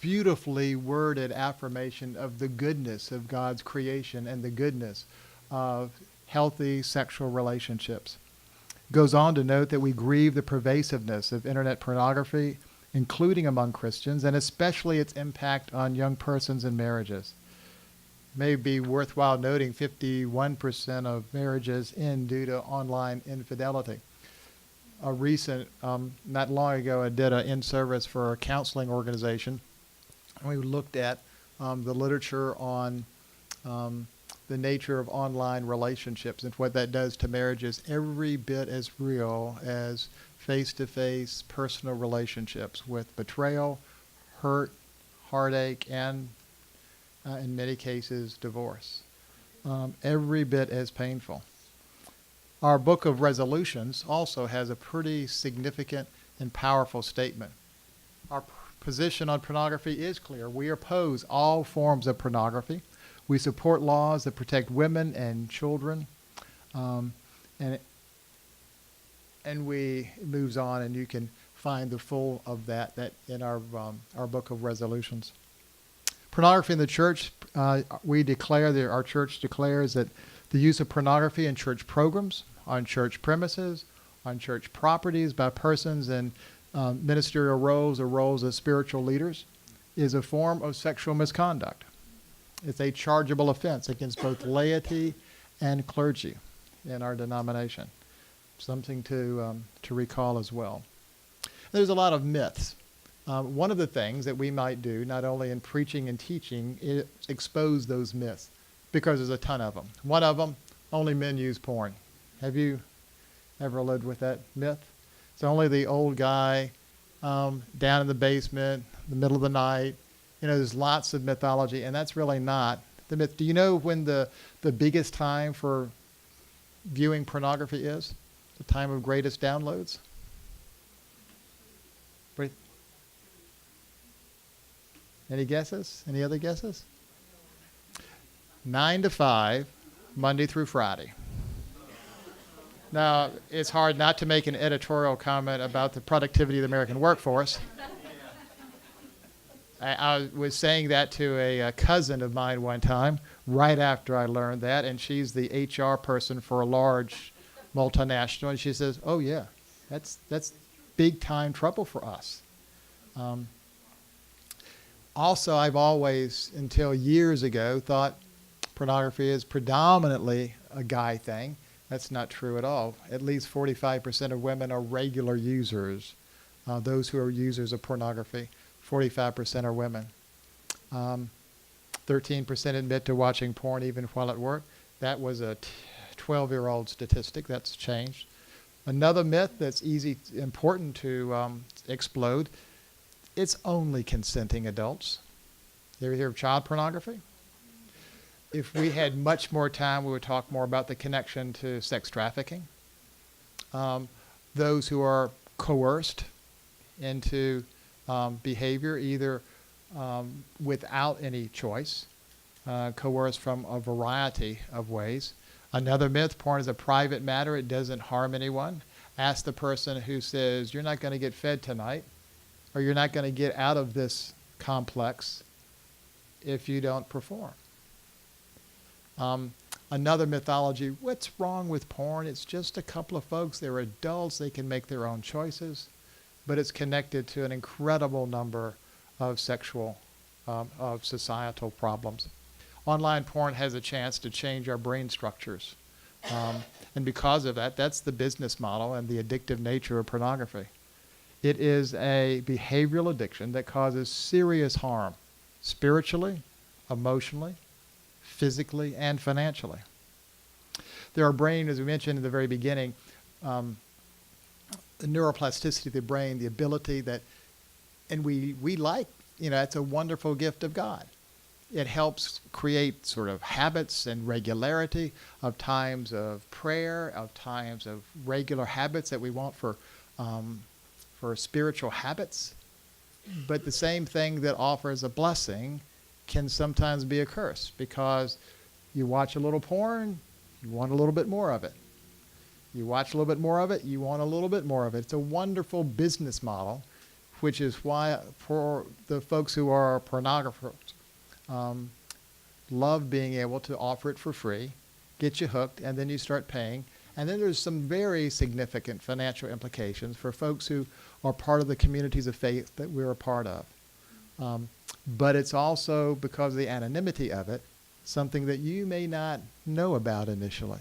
beautifully worded affirmation of the goodness of God's creation and the goodness of healthy sexual relationships. It goes on to note that we grieve the pervasiveness of internet pornography, including among Christians, and especially its impact on young persons and marriages. It may be worthwhile noting 51% of marriages end due to online infidelity. A recent, not long ago, I did an in-service for a counseling organization. We looked at the literature on the nature of online relationships and what that does to marriages, every bit as real as face-to-face personal relationships, with betrayal, hurt, heartache, and in many cases, divorce. Every bit as painful. Our book of resolutions also has a pretty significant and powerful statement. Our position on pornography is clear. We oppose all forms of pornography. We support laws that protect women and children. And we moves on, and you can find the full of that in our book of resolutions. Pornography in the church, our church declares that the use of pornography in church programs, on church premises, on church properties by persons in ministerial roles or roles as spiritual leaders is a form of sexual misconduct. It's a chargeable offense against both laity and clergy in our denomination. Something to recall as well. There's a lot of myths. One of the things that we might do, not only in preaching and teaching, is expose those myths, because there's a ton of them. One of them, only men use porn. Have you ever lived with that myth? It's only the old guy down in the basement, the middle of the night. There's lots of mythology, and that's really not the myth. Do you know when the biggest time for viewing pornography is? The time of greatest downloads? Any guesses? Any other guesses? 9 to 5, Monday through Friday. Now, it's hard not to make an editorial comment about the productivity of the American workforce. I was saying that to a cousin of mine one time, right after I learned that, and she's the HR person for a large multinational, and she says, "Oh yeah, that's big time trouble for us. Also, I've always, until years ago, thought pornography is predominantly a guy thing. That's not true at all. At least 45% of women are regular users. Those who are users of pornography, 45% are women. 13% admit to watching porn even while at work. That was a 12-year-old statistic. That's changed. Another myth that's important to explode, it's only consenting adults. You ever hear of child pornography? If we had much more time, we would talk more about the connection to sex trafficking. Those who are coerced into behavior, either without any choice, coerced from a variety of ways. Another myth, porn is a private matter. It doesn't harm anyone. Ask the person who says, you're not going to get fed tonight, or you're not going to get out of this complex if you don't perform. Another mythology, what's wrong with porn? It's just a couple of folks. They're adults. They can make their own choices. But it's connected to an incredible number of of societal problems. Online porn has a chance to change our brain structures. And because of that, that's the business model and the addictive nature of pornography. It is a behavioral addiction that causes serious harm, spiritually, emotionally, physically, and financially. Our brain, as we mentioned in the very beginning, the neuroplasticity of the brain, the ability that, and we like, it's a wonderful gift of God. It helps create sort of habits and regularity of times of prayer, of times of regular habits that we want for spiritual habits. But the same thing that offers a blessing can sometimes be a curse, because you watch a little porn, you want a little bit more of it. You watch a little bit more of it, you want a little bit more of it. It's a wonderful business model, which is why for the folks who are pornographers, love being able to offer it for free, get you hooked, and then you start paying. And then there's some very significant financial implications for folks who are part of the communities of faith that we're a part of. But it's also, because of the anonymity of it, something that you may not know about initially.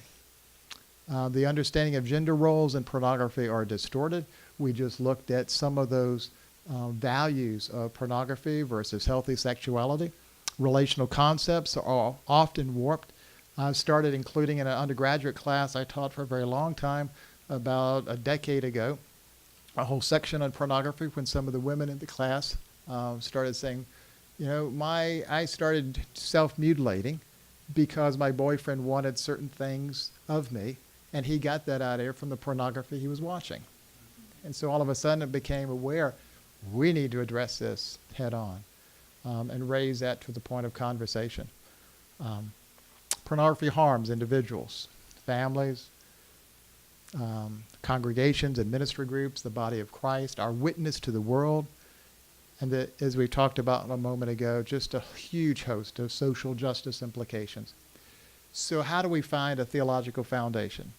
The understanding of gender roles in pornography are distorted. We just looked at some of those values of pornography versus healthy sexuality. Relational concepts are often warped. I started including in an undergraduate class I taught for a very long time, about a decade ago, a whole section on pornography, when some of the women in the class started saying, I started self-mutilating because my boyfriend wanted certain things of me, and he got that out of there from the pornography he was watching. And so all of a sudden it became aware, we need to address this head on. And raise that to the point of conversation. Pornography harms individuals, families, congregations and ministry groups, the body of Christ, our witness to the world, and as we talked about a moment ago, just a huge host of social justice implications. So how do we find a theological foundation?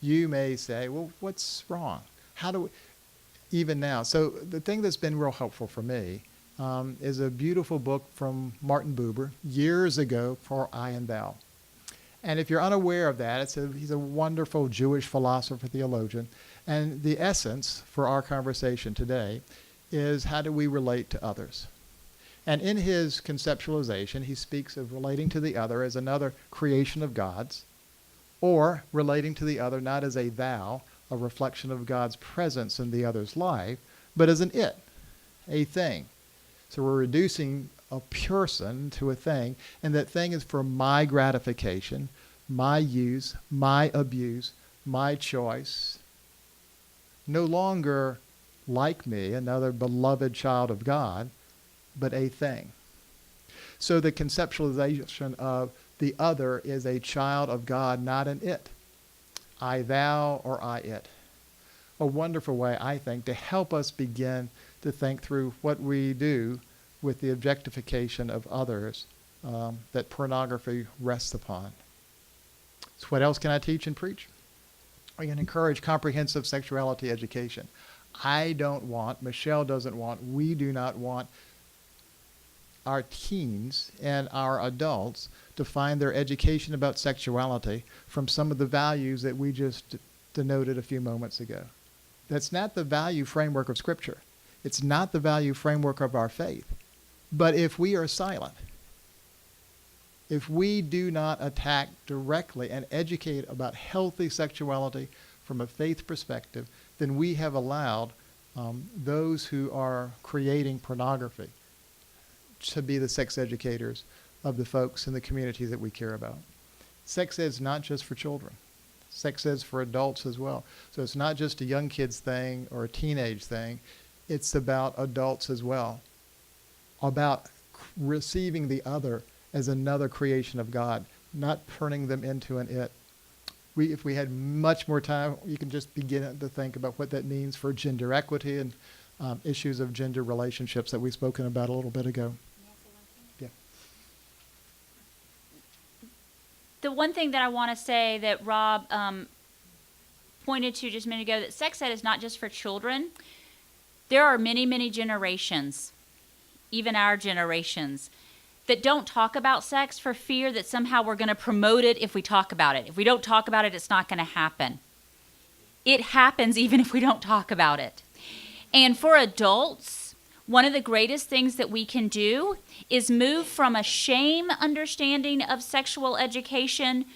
You may say, well, what's wrong? How do we, even now? So the thing that's been real helpful for me is a beautiful book from Martin Buber years ago, For I and Thou. And if you're unaware of that, he's a wonderful Jewish philosopher, theologian. And the essence for our conversation today is, how do we relate to others? And in his conceptualization, he speaks of relating to the other as another creation of God's, or relating to the other not as a thou, a reflection of God's presence in the other's life, but as an it, a thing. So we're reducing a person to a thing, and that thing is for my gratification, my use, my abuse, my choice. No longer like me, another beloved child of God, but a thing. So the conceptualization of the other is a child of God, not an it. I thou or I it. A wonderful way, I think, to help us begin to think through what we do with the objectification of others that pornography rests upon. So what else can I teach and preach? I can encourage comprehensive sexuality education. I don't want, Michelle doesn't want, we do not want our teens and our adults to find their education about sexuality from some of the values that we just denoted a few moments ago. That's not the value framework of Scripture. It's not the value framework of our faith. But if we are silent, if we do not attack directly and educate about healthy sexuality from a faith perspective, then we have allowed those who are creating pornography to be the sex educators of the folks in the community that we care about. Sex ed is not just for children. Sex ed is for adults as well. So it's not just a young kids thing or a teenage thing. It's about adults as well, about receiving the other as another creation of God, not turning them into an it. If we had much more time, you can just begin to think about what that means for gender equity and issues of gender relationships that we've spoken about a little bit ago. Yeah. The one thing that I want to say that Rob pointed to just a minute ago, that sex ed is not just for children. There are many, many generations, even our generations, that don't talk about sex for fear that somehow we're going to promote it if we talk about it. If we don't talk about it, it's not going to happen. It happens even if we don't talk about it. And for adults, one of the greatest things that we can do is move from a shame understanding of sexual education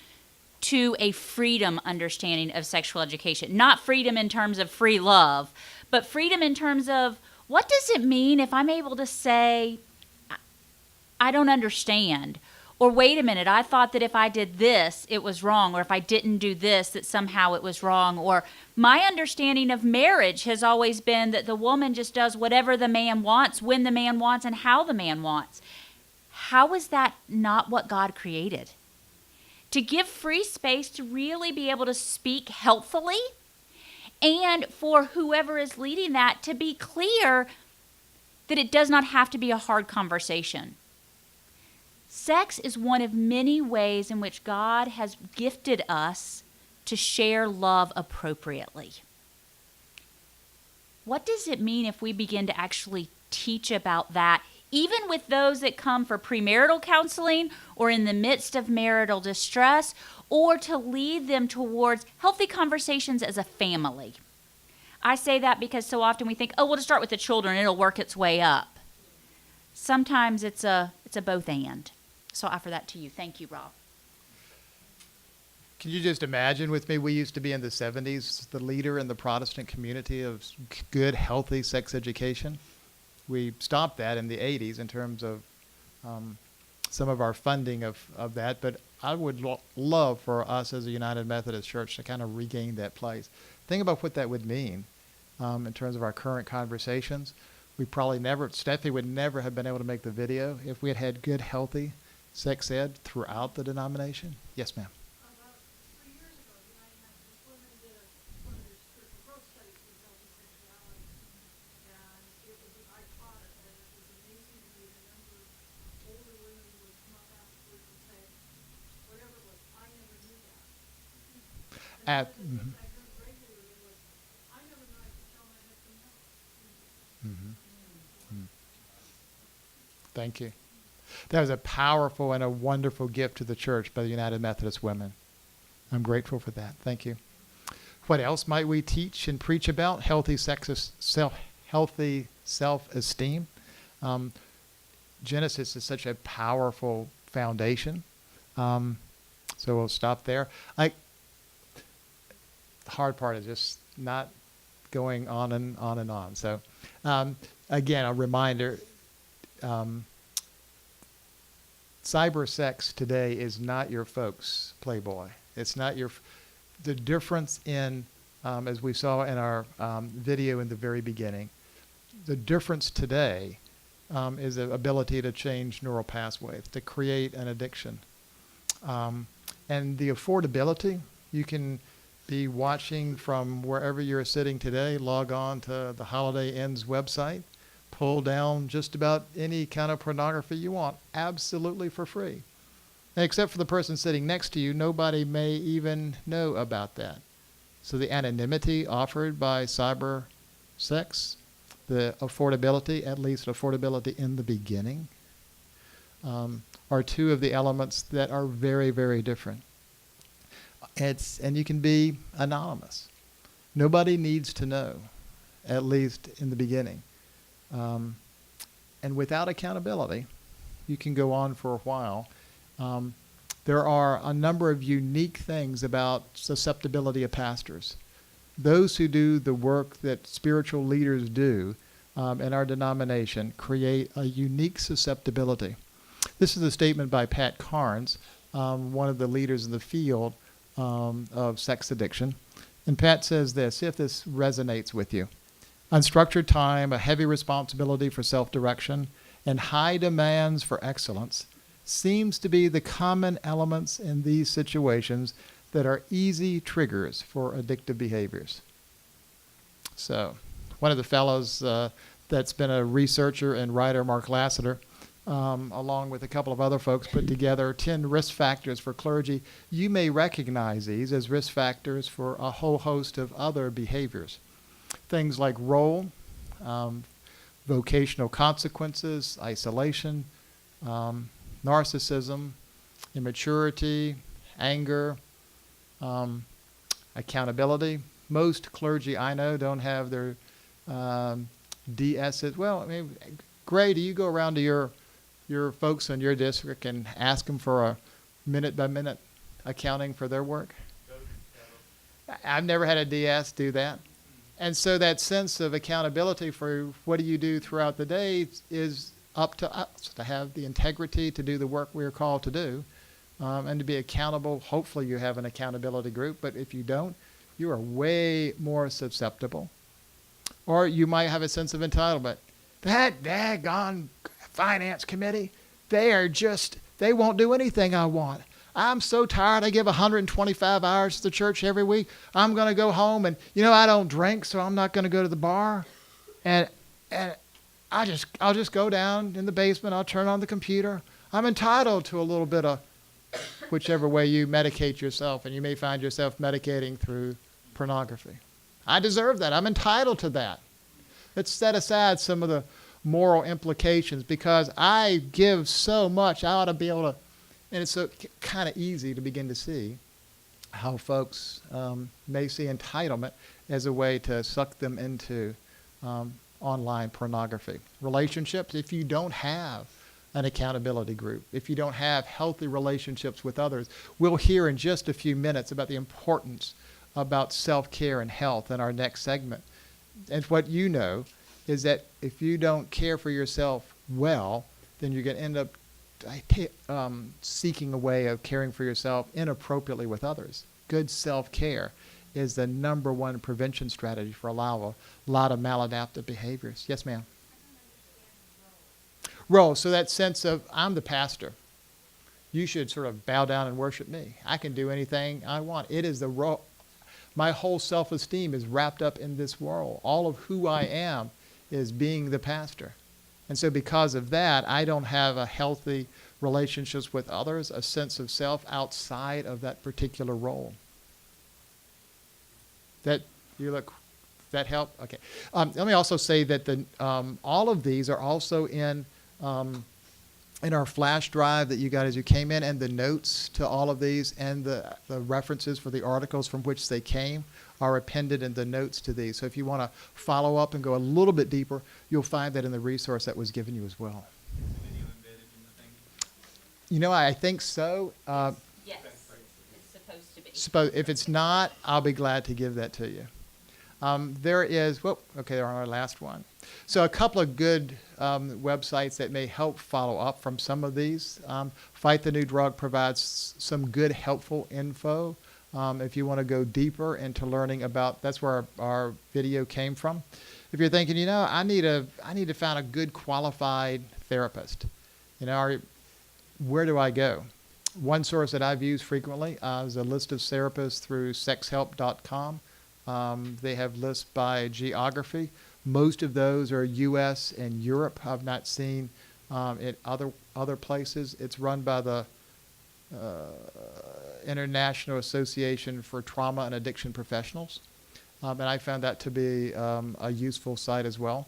to a freedom understanding of sexual education. Not freedom in terms of free love, but freedom in terms of, what does it mean if I'm able to say, I don't understand, or wait a minute, I thought that if I did this, it was wrong, or if I didn't do this, that somehow it was wrong, or my understanding of marriage has always been that the woman just does whatever the man wants, when the man wants, and how the man wants. How is that not what God created? To give free space to really be able to speak healthfully, and for whoever is leading that to be clear that it does not have to be a hard conversation. Sex is one of many ways in which God has gifted us to share love appropriately. What does it mean if we begin to actually teach about that, even with those that come for premarital counseling or in the midst of marital distress, or to lead them towards healthy conversations as a family? I say that because so often we think, oh, we'll just start with the children, it'll work its way up. Sometimes it's a both and. So I offer that to you. Thank you, Rob. Can you just imagine with me, we used to be in the 70s, the leader in the Protestant community of good, healthy sex education. We stopped that in the 80s in terms of some of our funding of that, but I would love for us as a United Methodist Church to kind of regain that place. Think about what that would mean in terms of our current conversations. We probably never, Steffi would never have been able to make the video if we had had good, healthy sex ed throughout the denomination. Yes, ma'am. About 3 years ago, the United Methodist Women did one of their spiritual growth studies with healthy sexuality, and it was an eye product, and it was amazing to me the number of older women who would come up afterwards and say, whatever it was, I never knew that. And I heard regularly was, I never knew I could tell my husband no. Thank you. That was a powerful and a wonderful gift to the church by the United Methodist Women. I'm grateful for that. Thank you. What else might we teach and preach about? Healthy self-esteem. Genesis is such a powerful foundation. So we'll stop there. The hard part is just not going on and on and on. So again, a reminder, cyber sex today is not your folks' Playboy. It's not the difference in, as we saw in our video in the very beginning, the difference today is the ability to change neural pathways, to create an addiction. And the affordability, you can be watching from wherever you're sitting today, log on to the Holiday Inns website, pull down just about any kind of pornography you want, absolutely for free. And except for the person sitting next to you, nobody may even know about that. So the anonymity offered by cyber sex, the affordability, at least affordability in the beginning, are two of the elements that are very, very different. And you can be anonymous. Nobody needs to know, at least in the beginning. And without accountability, you can go on for a while. There are a number of unique things about susceptibility of pastors. Those who do the work that spiritual leaders do in our denomination create a unique susceptibility. This is a statement by Pat Carnes, one of the leaders in the field of sex addiction. And Pat says this, see if this resonates with you. Unstructured time, a heavy responsibility for self-direction, and high demands for excellence seems to be the common elements in these situations that are easy triggers for addictive behaviors. So, one of the fellows that's been a researcher and writer, Mark Lassiter, along with a couple of other folks, put together 10 risk factors for clergy. You may recognize these as risk factors for a whole host of other behaviors. Things like role, vocational consequences, isolation, narcissism, immaturity, anger, accountability. Most clergy I know don't have their DSs. Well, I mean, Gray, do you go around to your folks in your district and ask them for a minute-by-minute accounting for their work? I've never had a DS do that. And so that sense of accountability for what do you do throughout the day is up to us to have the integrity to do the work we are called to do, and to be accountable. Hopefully you have an accountability group, but if you don't, you are way more susceptible. Or you might have a sense of entitlement. That daggone finance committee, they won't do anything I want. I'm so tired. I give 125 hours to the church every week. I'm going to go home and, I don't drink, so I'm not going to go to the bar. And I'll just go down in the basement. I'll turn on the computer. I'm entitled to a little bit of whichever way you medicate yourself, and you may find yourself medicating through pornography. I deserve that. I'm entitled to that. Let's set aside some of the moral implications because I give so much. I ought to be able to. And it's so kind of easy to begin to see how folks may see entitlement as a way to suck them into online pornography. Relationships, if you don't have an accountability group, if you don't have healthy relationships with others, we'll hear in just a few minutes about the importance about self-care and health in our next segment. And what you know is that if you don't care for yourself well, then you're going to end up seeking a way of caring for yourself inappropriately with others. Good self-care is the number one prevention strategy for a lot of maladaptive behaviors. Yes, ma'am. Role. So that sense of, I'm the pastor. You should sort of bow down and worship me. I can do anything I want. It is the role. My whole self-esteem is wrapped up in this world. All of who I am is being the pastor. And so because of that, I don't have a healthy relationships with others, a sense of self outside of that particular role. That help? Okay. Let me also say that all of these are also in our flash drive that you got as you came in, and the notes to all of these and the references for the articles from which they came are appended in the notes to these. So if you want to follow up and go a little bit deeper, you'll find that in the resource that was given you as well. I think so. Yes, it's supposed to be. If it's not, I'll be glad to give that to you. There is, they're on our last one. So a couple of good websites that may help follow up from some of these. Fight the New Drug provides some good, helpful info. If you want to go deeper into learning about, that's where our video came from. If you're thinking, I need to find a good qualified therapist, where do I go? One source that I've used frequently is a list of therapists through sexhelp.com. They have lists by geography. Most of those are U.S. and Europe. I've not seen it other places. It's run by the International Association for Trauma and Addiction Professionals. and I found that to be a useful site as well.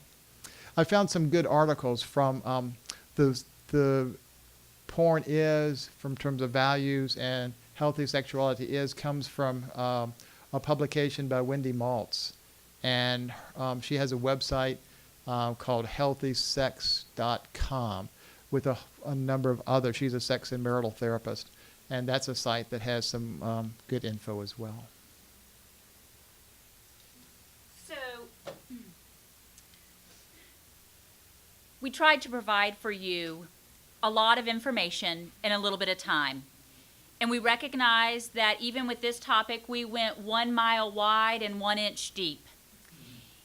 I found some good articles from the porn is, from terms of values, and healthy sexuality is, comes from a publication by Wendy Maltz. And she has a website called healthysex.com with a number of other, she's a sex and marital therapist. And that's a site that has some good info as well. So, we tried to provide for you a lot of information in a little bit of time. And we recognize that even with this topic, we went 1 mile wide and 1 inch deep.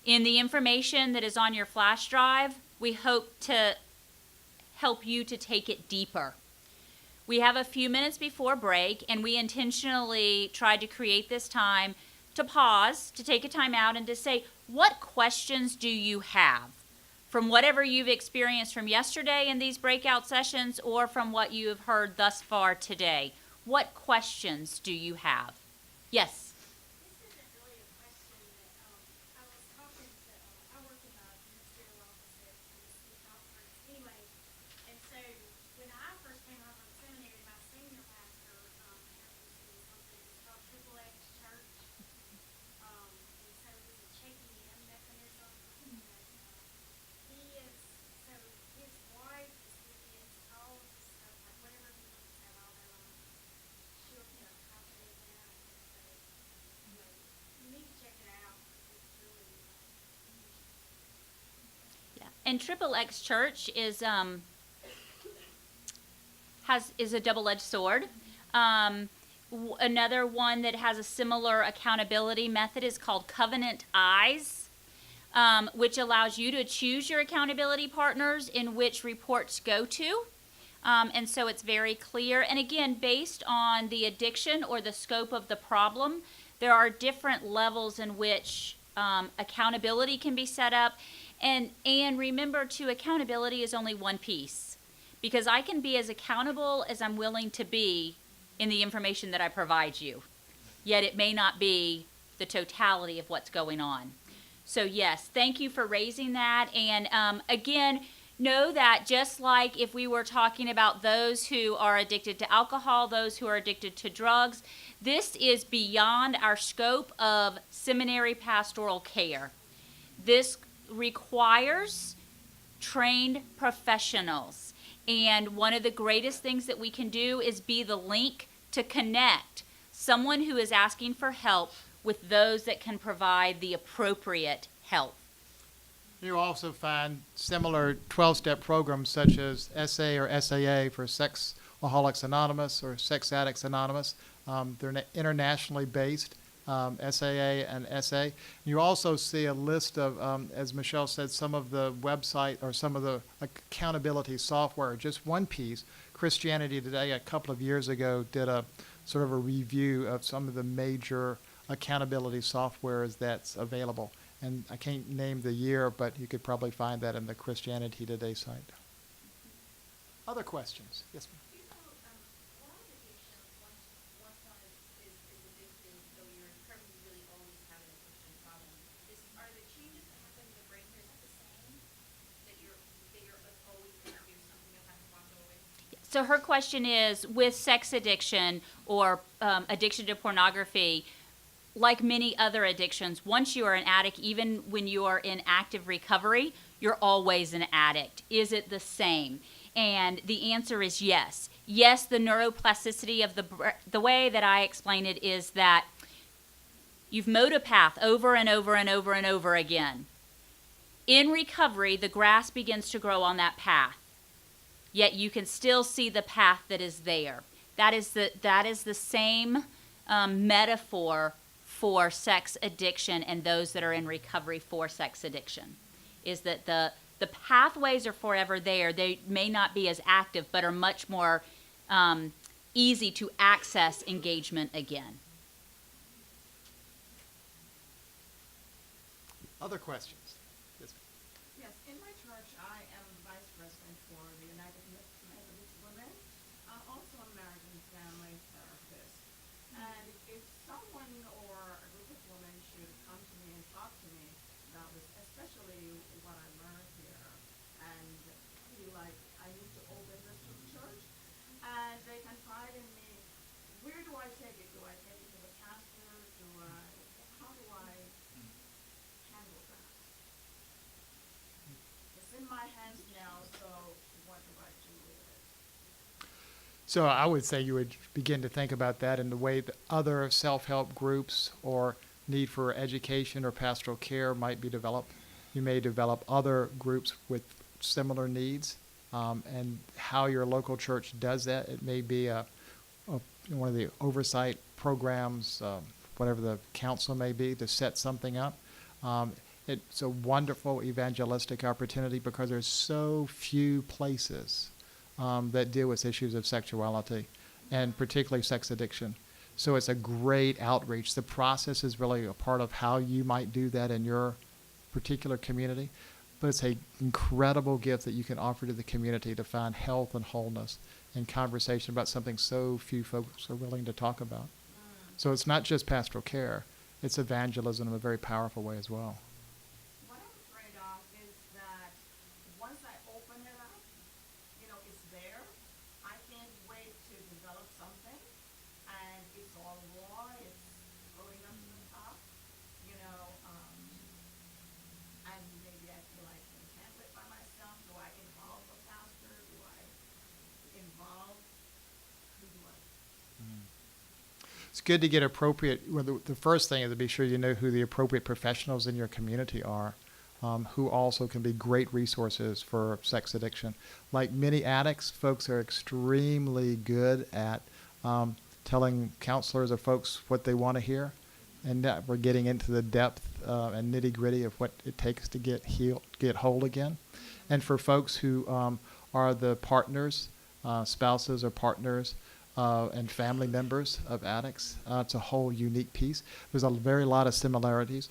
In the information that is on your flash drive, we hope to help you to take it deeper. We have a few minutes before break, and we intentionally tried to create this time to pause, to take a time out, and to say, what questions do you have from whatever you've experienced from yesterday in these breakout sessions or from what you have heard thus far today? What questions do you have? Yes? This isn't really a question that, I was talking to, I work in the ministerial office at the city conference anyway, and so when I first came home from seminary, my senior pastor, happened to be something that's called Triple X Church. And so it was a checking in mechanism, and, he is, so his wife is against all of the stuff, like whatever he wants to have all day long. She'll get a copy of that, so, anyway, you need to check it out, it's really, Yeah. And Triple X Church is is a double-edged sword. Another one that has a similar accountability method is called Covenant Eyes, which allows you to choose your accountability partners in which reports go to. And so it's very clear. And again, based on the addiction or the scope of the problem, there are different levels in which accountability can be set up. And remember, too, accountability is only one piece, because I can be as accountable as I'm willing to be in the information that I provide you, yet it may not be the totality of what's going on. So yes, thank you for raising that. And again, know that just like if we were talking about those who are addicted to alcohol, those who are addicted to drugs, this is beyond our scope of seminary pastoral care. This requires trained professionals. And one of the greatest things that we can do is be the link to connect someone who is asking for help with those that can provide the appropriate help. You also find similar 12-step programs such as SA or SAA for Sexaholics Anonymous or Sex Addicts Anonymous. They're internationally based, SAA and SA. You also see a list of, as Michelle said, some of the website or some of the accountability software. Just one piece. Christianity Today a couple of years ago did a sort of a review of some of the major accountability softwares that's available. And I can't name the year, but you could probably find that in the Christianity Today site. Other questions? Yes, ma'am. You know, a lot of addiction, once one is addicted, so your recovery really always having an addiction problem. Are the changes that happen in the brain here, is that the same? That you're always going to do something you'll have to walk away? So her question is, with sex addiction or addiction to pornography, like many other addictions, once you are an addict, even when you are in active recovery, you're always an addict. Is it the same? And the answer is yes. Yes, the neuroplasticity of the way that I explain it is that you've mowed a path over and over and over and over again. In recovery, the grass begins to grow on that path, yet you can still see the path that is there. That is the same metaphor for sex addiction and those that are in recovery for sex addiction, is that the pathways are forever there. They may not be as active, but are much more easy to access engagement again. Other questions? Yes. Yes, in my church, I am the vice president for the United Methodist Women, also a marriage and family therapist. And if someone or a group of women should come to me and talk to me about this, especially what I learned here, and feel like I need to open this to the church, and they confide in me. Where do I take it? Do I take it to the pastor? How do I handle that? It's in my hands now, so what do I do with it? So I would say you would begin to think about that in the way that other self-help groups or need for education or pastoral care might be developed. You may develop other groups with similar needs, and how your local church does that. It may be one of the oversight programs, whatever the council may be, to set something up. It's a wonderful evangelistic opportunity because there's so few places that deal with issues of sexuality and particularly sex addiction. So it's a great outreach. The process is really a part of how you might do that in your particular community, but it's an incredible gift that you can offer to the community to find health and wholeness and conversation about something so few folks are willing to talk about. So it's not just pastoral care, it's evangelism in a very powerful way as well. What I'm afraid of is that once I open it up, it's there. I can't wait to develop something, and it's all raw, it's going up to the top, and maybe I feel I can handle it by myself. Do I involve a pastor? Do I involve, who do I? It's good to get appropriate. Well, the first thing is to be sure you know who the appropriate professionals in your community are, who also can be great resources for sex addiction. Like many addicts, folks are extremely good at telling counselors or folks what they want to hear, and that we're getting into the depth and nitty-gritty of what it takes to get whole again. And for folks who are the partners, spouses or partners, and family members of addicts, it's a whole unique piece. There's a very lot of similarities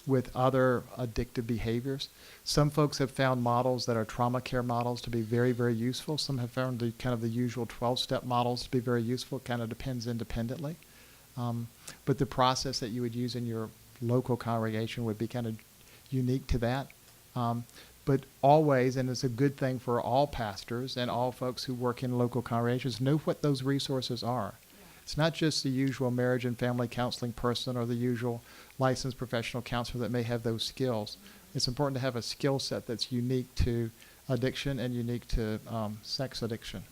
with other addictive behaviors. Some folks have found models that are trauma care models to be very, very useful. Some have found the kind of the usual 12-step models to be very useful. It kind of depends independently. But the process that you would use in your local congregation would be kind of unique to that. But always, and it's a good thing for all pastors and all folks who work in local congregations, know what those resources are. It's not just the usual marriage and family counseling person or the usual licensed professional counselor that may have those skills. It's important to have a skill set that's unique to addiction and unique to sex addiction.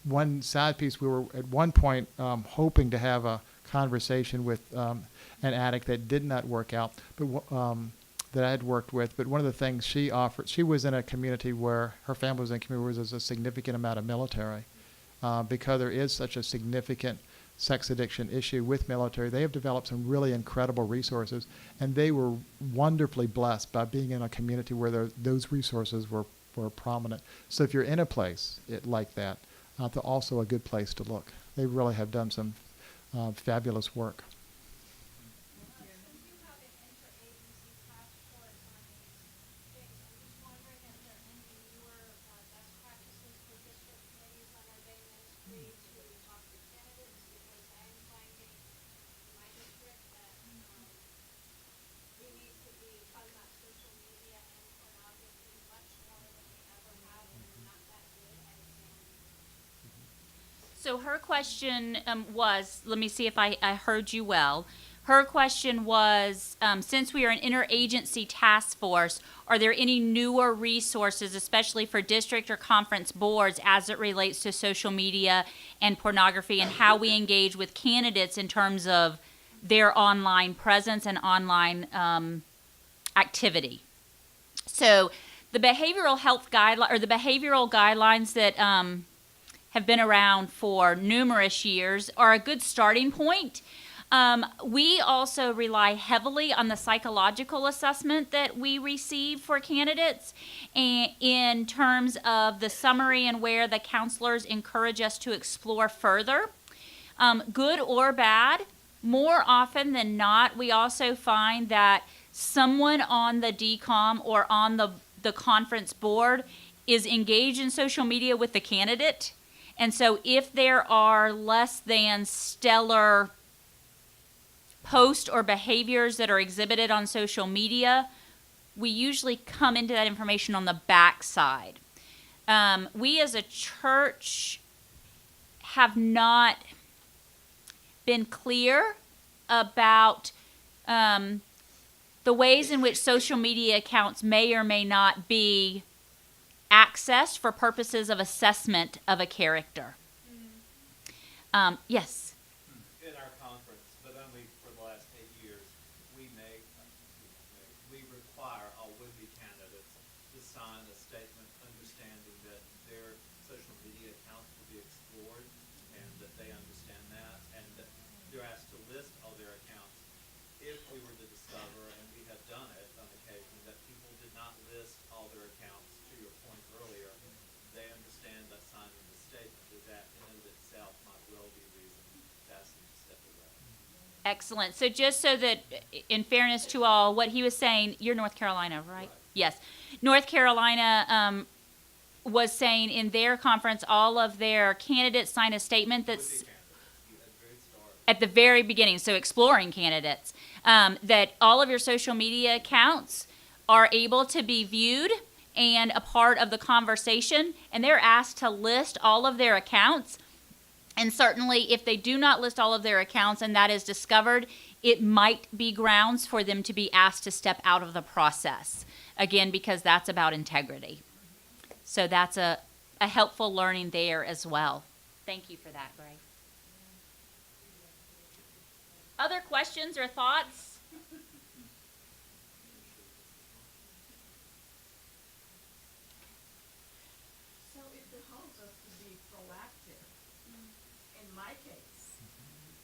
One side piece, we were at one point hoping to have a conversation with an addict that did not work out, but that I had worked with. But one of the things she offered, she was in a community where her family was in a community where there's a significant amount of military. Because there is such a significant sex addiction issue with military, they have developed some really incredible resources, and they were wonderfully blessed by being in a community where those resources were prominent. So if you're in a place like that, they're also a good place to look. They really have done some fabulous work. Since you have an interagency task force on these things, I'm just wondering if there are any newer best practices for district committees on ordained ministry to talk to candidates, because I'm finding in my district that we need to be talking about social media and pornography much more than we ever have, and we're not that good at examining. So her question was, let me see if I heard you well. Her question was, since we are an interagency task force, are there any newer resources, especially for district or conference boards, as it relates to social media and pornography, and how we engage with candidates in terms of their online presence and online activity? So the behavioral health guideline, or the behavioral guidelines that have been around for numerous years, are a good starting point. We also rely heavily on the psychological assessment that we receive for candidates, and in terms of the summary and where the counselors encourage us to explore further. Good or bad, more often than not, we also find that someone on the DCOM or on the conference board is engaged in social media with the candidate. And so if there are less than stellar posts or behaviors that are exhibited on social media, we usually come into that information on the backside. We as a church have not been clear about the ways in which social media accounts may or may not be accessed for purposes of assessment of a character. Yes. In our conference, but only for the last 8 years, we require all would-be candidates to sign a statement understanding that their social media accounts will be explored and that they understand that, and that they're asked to list all their accounts. If we were to discover, and we have done it on occasion, that people did not list all their accounts, to your point earlier, they understand that signing the statement, that in and of itself might well be reason to ask them to step away. Excellent. So just so that, in fairness to all, what he was saying, you're North Carolina, right? Yes. North Carolina was saying in their conference, all of their candidates sign a statement that's at the very beginning, so exploring candidates, that all of your social media accounts are able to be viewed and a part of the conversation, and they're asked to list all of their accounts. And certainly, if they do not list all of their accounts and that is discovered, it might be grounds for them to be asked to step out of the process. Again, because that's about integrity. So that's a helpful learning there as well. Thank you for that, Gray. Other questions or thoughts? So it behoves us to be proactive. In my case,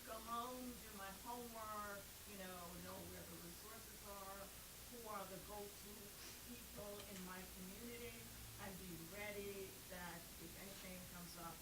go home, do my homework, know where the resources are, who are the go-to people in my community, and be ready that if anything comes up,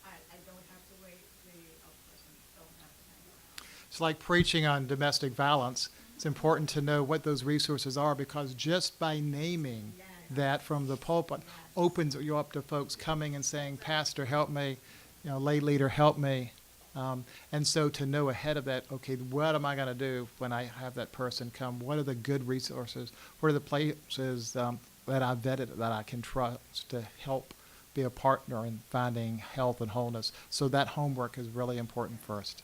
I don't have to wait, the other person don't have to hang around. It's like preaching on domestic violence. It's important to know what those resources are, because just by naming that from the pulpit opens you up to folks coming and saying, Pastor, help me, lay leader, help me. And so to know ahead of that, okay, what am I going to do when I have that person come? What are the good resources? What are the places that I've vetted that I can trust to help be a partner in finding health and wholeness? So that homework is really important first.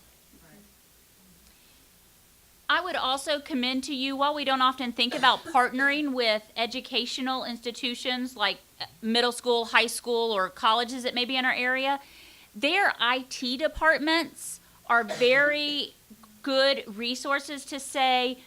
I would also commend to you, while we don't often think about partnering with educational institutions like middle school, high school, or colleges that may be in our area, their IT departments are very good resources to say,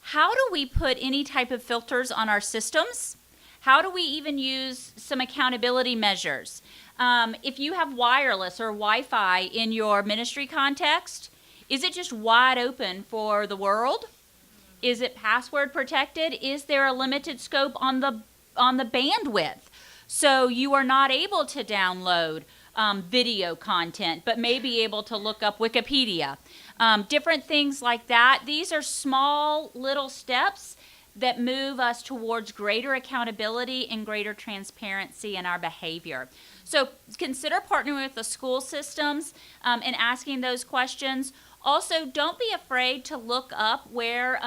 how do we put any type of filters on our systems? How do we even use some accountability measures? If you have wireless or Wi-Fi in your ministry context, is it just wide open for the world? Is it password protected? Is there a limited scope on the bandwidth? So you are not able to download video content, but may be able to look up Wikipedia. Different things like that. These are small little steps that move us towards greater accountability and greater transparency in our behavior. So consider partnering with the school systems and asking those questions. Also, don't be afraid to look up where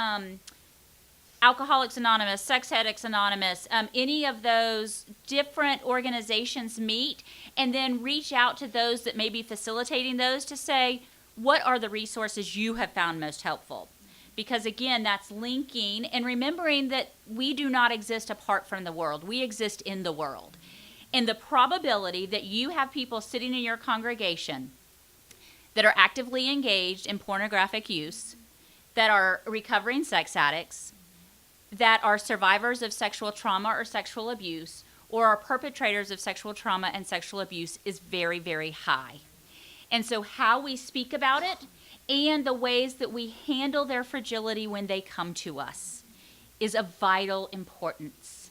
Alcoholics Anonymous, Sex Addicts Anonymous, any of those different organizations meet, and then reach out to those that may be facilitating those to say, what are the resources you have found most helpful? Because again, that's linking and remembering that we do not exist apart from the world. We exist in the world. And the probability that you have people sitting in your congregation that are actively engaged in pornographic use, that are recovering sex addicts, that are survivors of sexual trauma or sexual abuse, or are perpetrators of sexual trauma and sexual abuse is very, very high. And so how we speak about it and the ways that we handle their fragility when they come to us is of vital importance.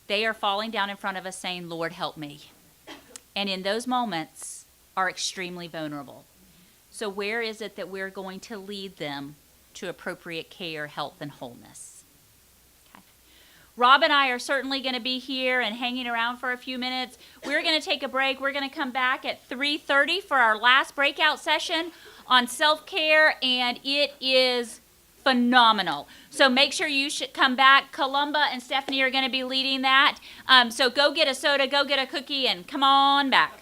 They are falling down in front of us saying, Lord, help me. And in those moments are extremely vulnerable. So where is it that we're going to lead them to appropriate care, health, and wholeness? Okay. Rob and I are certainly going to be here and hanging around for a few minutes. We're going to take a break. We're going to come back at 3:30 for our last breakout session on self-care, and it is phenomenal. So make sure you should come back. Columba and Stephanie are going to be leading that. So go get a soda, go get a cookie, and come on back.